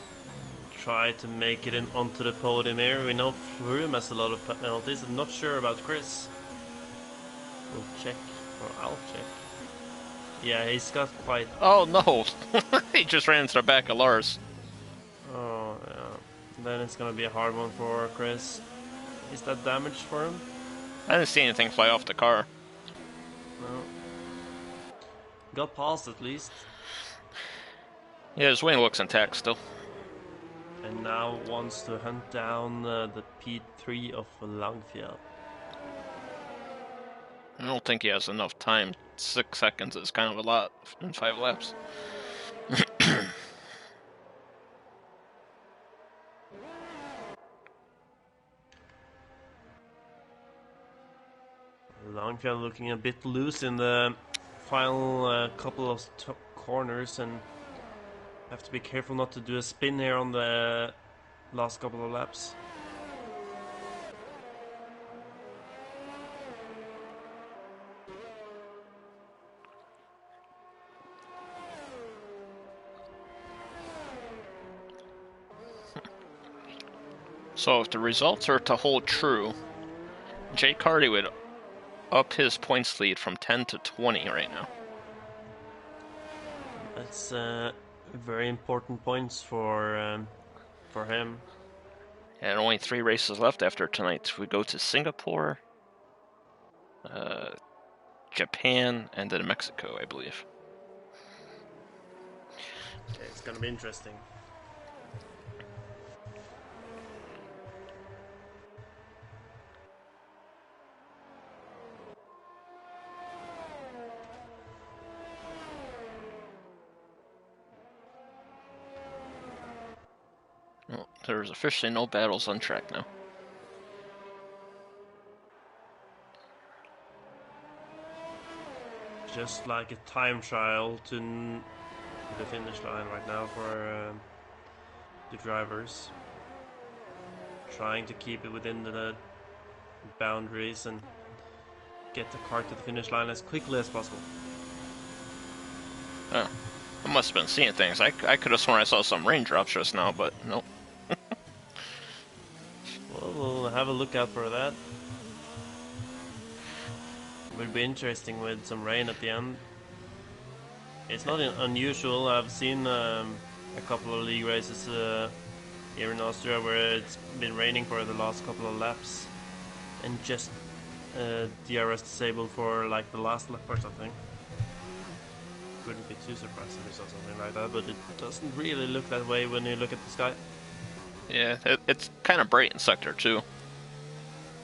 try to make it onto the podium here. We know Froome has a lot of penalties. I'm not sure about Chris. We'll check, or I'll check. Yeah, he's got quite... Oh no! He just ran into the back of Lars. Oh, yeah. Then it's gonna be a hard one for Chris. Is that damage for him? I didn't see anything fly off the car. No. Got past at least. Yeah, his wing looks intact still. And now wants to hunt down the P3 of Langfjell. I don't think he has enough time. 6 seconds is kind of a lot in 5 laps. Langfjell looking a bit loose in the final couple of corners, and have to be careful not to do a spin here on the last couple of laps. So if the results are to hold true, Jay Carty would up his points lead from 10 to 20 right now. That's very important points for him. And only 3 races left after tonight. We go to Singapore, Japan, and then Mexico, I believe. It's gonna be interesting. Well, there's officially no battles on track now. Just like a time trial to the finish line right now for the drivers. Trying to keep it within the boundaries and get the car to the finish line as quickly as possible. Oh, I must have been seeing things. I could have sworn I saw some raindrops just now, but nope. Well, we'll have a look out for that. Would be interesting with some rain at the end. It's not unusual. I've seen a couple of league races here in Austria where it's been raining for the last couple of laps, and just DRS disabled for like the last lap or something. Wouldn't be too surprised if we saw something like that, but it doesn't really look that way when you look at the sky. Yeah, it's kind of bright in Sector 2.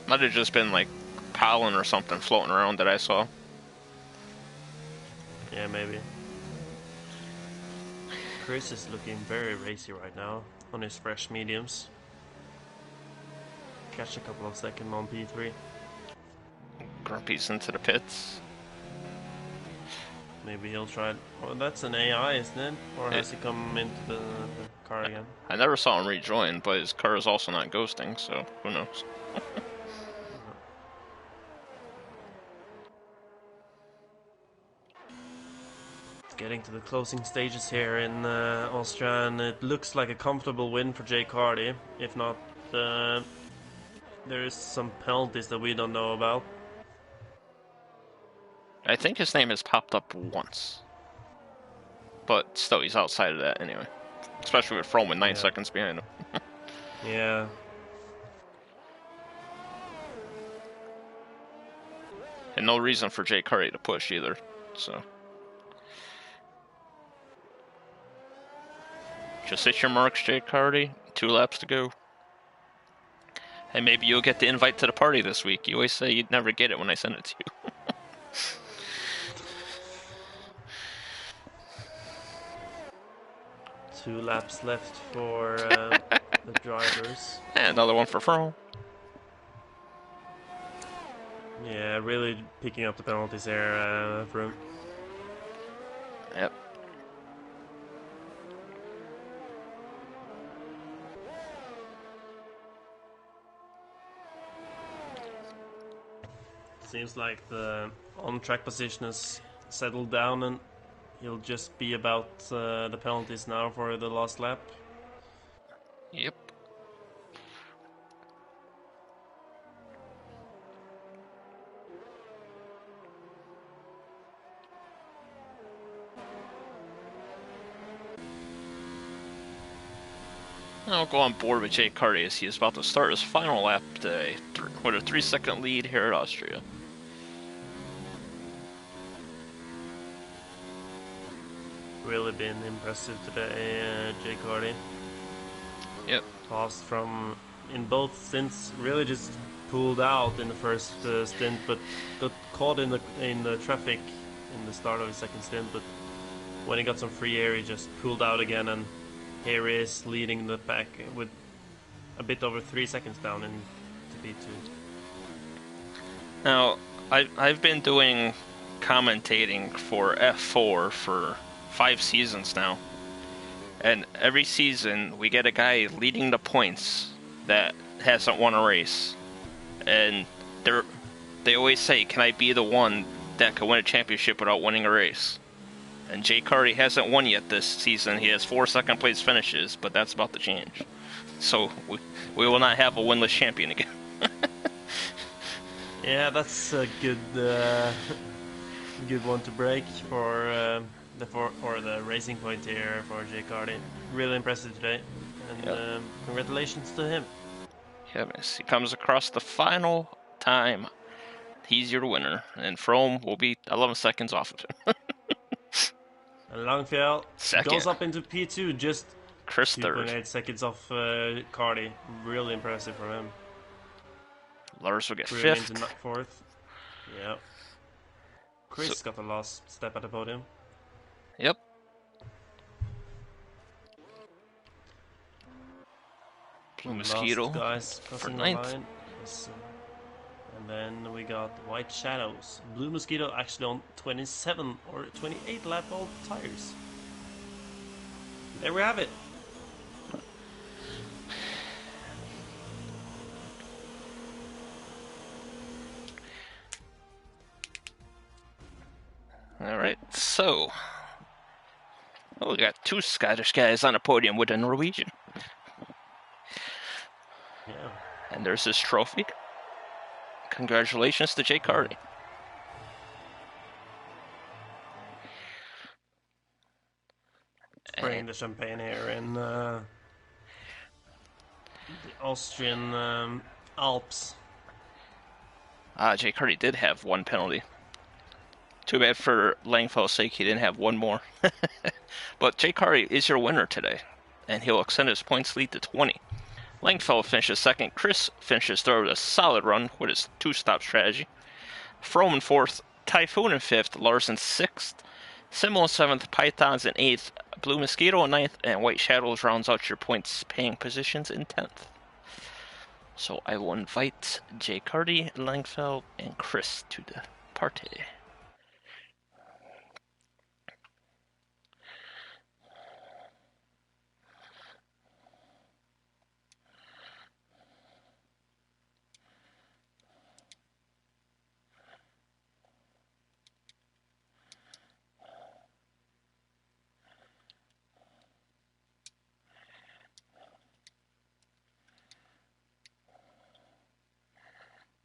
Might have just been like pollen or something floating around that I saw. Yeah, maybe. Chris is looking very racy right now on his fresh mediums. Catch a couple of seconds on P3. Grumpy's into the pits. Maybe he'll try it. Oh, that's an AI, isn't it? Or has he come into the car again? I never saw him rejoin, but his car is also not ghosting, so who knows? Getting to the closing stages here in Austria, and it looks like a comfortable win for Jake Hardy. If not, there is some penalties that we don't know about. I think his name has popped up once. But still, he's outside of that anyway. Especially with Froome 9 seconds behind him. Yeah. And no reason for Jake Hardy to push either, so. Just hit your marks, Jake Hardy. 2 laps to go. And maybe you'll get the invite to the party this week. You always say you'd never get it when I send it to you. 2 laps left for the drivers. And another one for Froome. Yeah, really picking up the penalties there, Froome. Yep. Seems like the on-track position has settled down, and he'll just be about the penalties now for the last lap. Yep. I'll go on board with Jake Hardy as he is about to start his final lap today with a 3-second lead here at Austria. Really been impressive today, Jake Hardy. Yep. Passed from in both stints, really just pulled out in the first stint, but got caught in the traffic in the start of his second stint. But when he got some free air, he just pulled out again, and here he is leading the pack with a bit over 3 seconds down into P2. Now, I've been doing commentating for F4 for 5 seasons now. And every season, we get a guy leading the points that hasn't won a race. And they always say, can I be the one that can win a championship without winning a race? And Jake Hardy hasn't won yet this season. He has 4 second-place finishes, but that's about to change. So we will not have a winless champion again. Yeah, that's a good good one to break for the racing point here for Jake Hardy. Really impressive today, and congratulations to him. Yeah, he comes across the final time. He's your winner, and Froome will be 11 seconds off of him. And Langfjell second. goes up into P2, just Chris third. 2.8 seconds off Cardi. Really impressive for him. Lars will get Cruising into fifth. fourth. Yeah. So, Chris got the last step at the podium. yep. Blue Mosquito Last guys for crossing the ninth. line. And then we got White Shadows. Blue Mosquito actually on 27 or 28 lap old tires. There we have it. All right, so we got two Scottish guys on a podium with a Norwegian. Yeah. And there's his trophy. Congratulations to Jake Hardy. Spraying the champagne here in the Austrian Alps. Jake Hardy did have one penalty. Too bad for Langfell's sake he didn't have one more. But Jake Hardy is your winner today, and he'll extend his points lead to 20. Langfell finishes second. Chris finishes third with a solid run with his two-stop strategy. Froome in fourth. Typhoon in fifth. Larson sixth. Simmel in seventh. Pythons in eighth. Blue Mosquito in ninth. And White Shadows rounds out your points paying positions in 10th. So I will invite Jake Hardy, Langfell, and Chris to the party.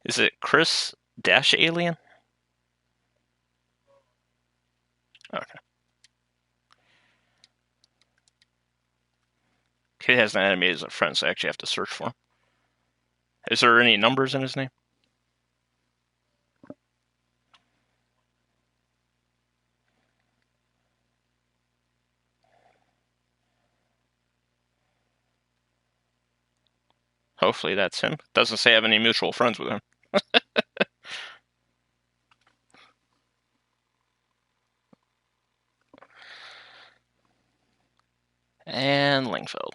Is it Chris Dash Alien? Okay. He has an enemy as a friend, so I actually have to search for him. Is there any numbers in his name? Hopefully that's him. Doesn't say I have any mutual friends with him. And Langfeld.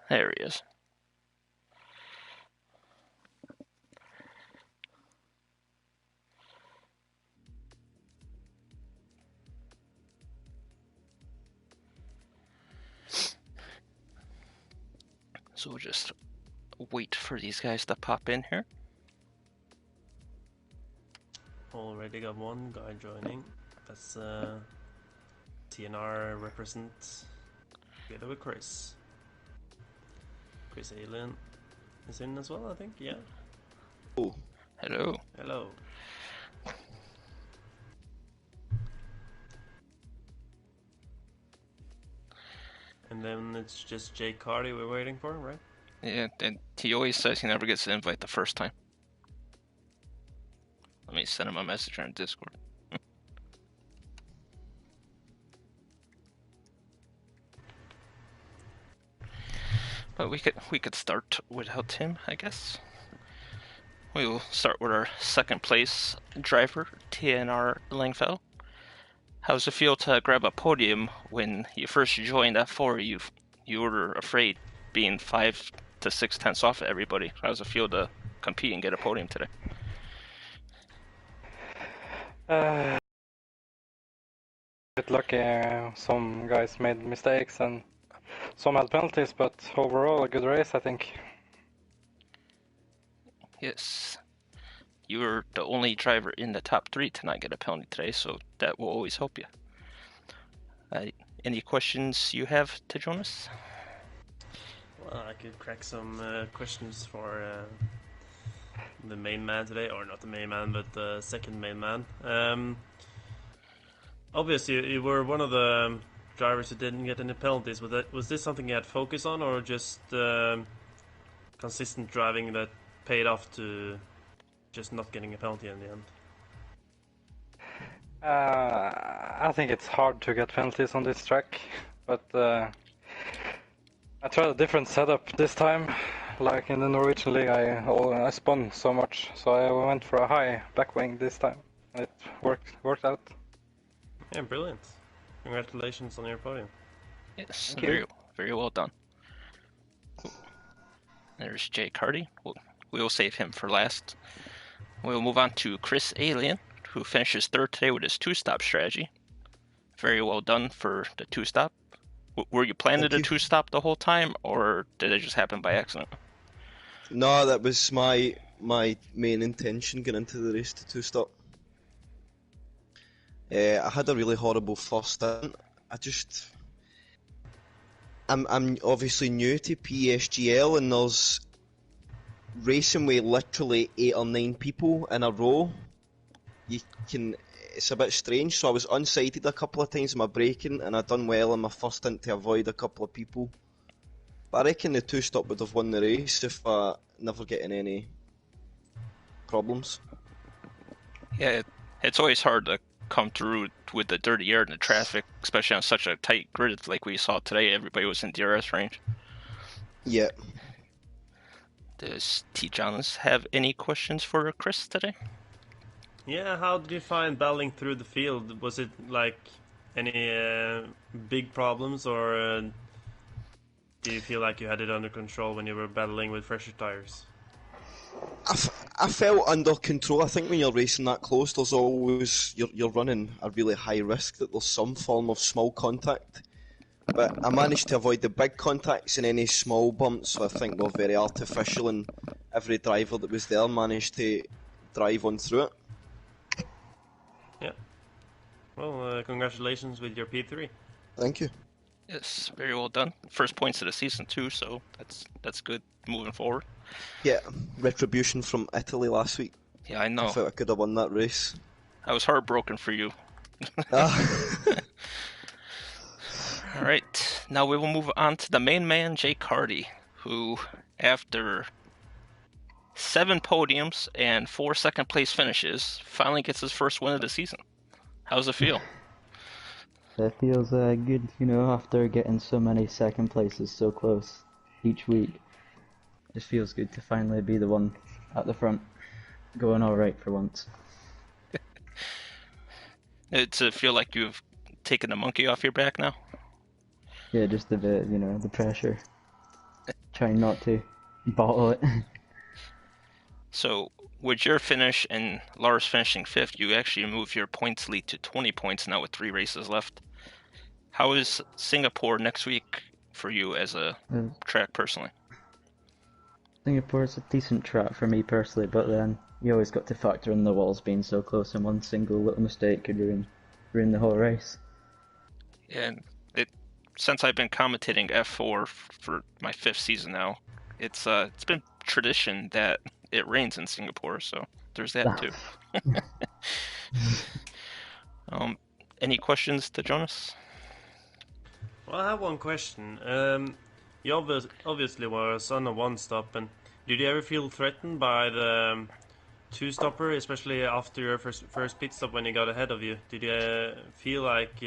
There he is. So we'll just wait for these guys to pop in here. Already got one guy joining. That's TNR represent together with Chris. Chris Alien is in as well, I think. Yeah. Oh. Hello. Hello. And then it's just Jake Hardy we're waiting for, right? Yeah, and he always says he never gets an invite the first time. Let me send him a message on Discord. But we could start without him, I guess. We will start with our second place driver, TNR Langfell. How's it feel to grab a podium when you first joined F4? You were afraid being 5 to 6 tenths off of everybody. How's it feel to compete and get a podium today? Bit lucky. Some guys made mistakes and some had penalties, but overall a good race, I think. Yes. You were the only driver in the top 3 to not get a penalty today, so that will always help you. Any questions you have to Jonas? Well, I could crack some questions for the main man today, or not the main man, but the second main man. Obviously, you were one of the drivers who didn't get any penalties. Was this something you had focus on, or just consistent driving that paid off to just not getting a penalty in the end? I think it's hard to get penalties on this track, but I tried a different setup this time. Like in the Norwegian League, I spun so much, so I went for a high backwing this time. It worked out. Yeah, brilliant. Congratulations on your podium. Yes, Thank you. very, very well done. There's Jay Carty. We'll save him for last. We'll move on to Chris Alien, who finishes third today with his two-stop strategy. Very well done for the two-stop. Were you planning to two-stop the whole time, or did it just happen by accident? No, that was my main intention going into the race to two-stop. I had a really horrible first stint. I'm obviously new to PSGL, and there's racing with literally 8 or 9 people in a row. It's a bit strange, so I was unsighted a couple of times in my braking, and I done well in my first stint to avoid a couple of people. But I reckon the two-stop would have won the race if I never getting any problems. Yeah, it's always hard to come through with the dirty air and the traffic, especially on such a tight grid like we saw today. Everybody was in DRS range. Yeah. Does T. Jonas have any questions for Chris today? Yeah, how did you find battling through the field? Was it like any big problems, or do you feel like you had it under control when you were battling with fresher tires? I felt under control. I think when you're racing that close, there's always you're running a really high risk that there's some form of small contact. But I managed to avoid the big contacts and any small bumps, so I think were very artificial, and every driver that was there managed to drive on through it. Yeah. Well, congratulations with your P3. Thank you. Yes, very well done. First points of the season too, so that's good moving forward. Yeah, retribution from Italy last week. Yeah, I know. I felt I could have won that race. I was heartbroken for you. All right, now we will move on to the main man, Jay Carty, who, after 7 podiums and 4 second-place finishes, finally gets his first win of the season. How's it feel? It feels good, you know, after getting so many second places so close each week. It just feels good to finally be the one at the front, going alright for once. Does it feel like you've taken the monkey off your back now? Yeah, just a bit, you know, the pressure. Trying not to bottle it. So, with your finish and Lars finishing 5th, you actually move your points lead to 20 points now with 3 races left. How is Singapore next week for you as a track personally? Singapore's a decent track for me personally, but then you always got to factor in the walls being so close, and one single little mistake could ruin the whole race. And since I've been commentating F4 for my 5th season now, it's been tradition that it rains in Singapore, so there's that too. Any questions to Jonas? Well, I have one question. You obviously was on a one-stop, and did you ever feel threatened by the two-stopper, especially after your first pit stop when he got ahead of you? Did you feel like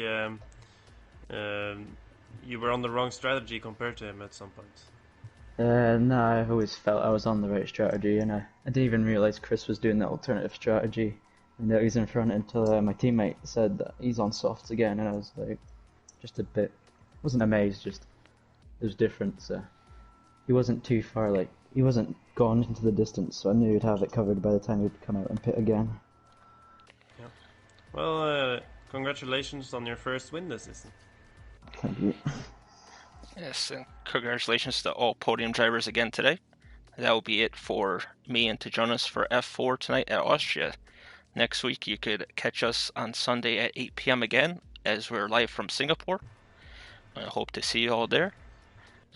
you were on the wrong strategy compared to him at some point? No, I always felt I was on the right strategy, and I didn't even realise Chris was doing that alternative strategy, and that he's in front until my teammate said that he's on softs again, and I was like, just a bit, wasn't amazed, just, it was different, so he wasn't too far, like, he wasn't gone into the distance, so I knew he'd have it covered by the time he'd come out and pit again. Yeah. Well, congratulations on your first win this season. Thank you. Yes, and congratulations to all podium drivers again today. That will be it for me and to Jonas for F4 tonight at Austria. Next week you could catch us on Sunday at 8 p.m. again as we're live from Singapore. I hope to see you all there.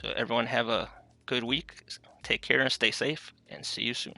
So everyone have a good week. Take care and stay safe, and see you soon.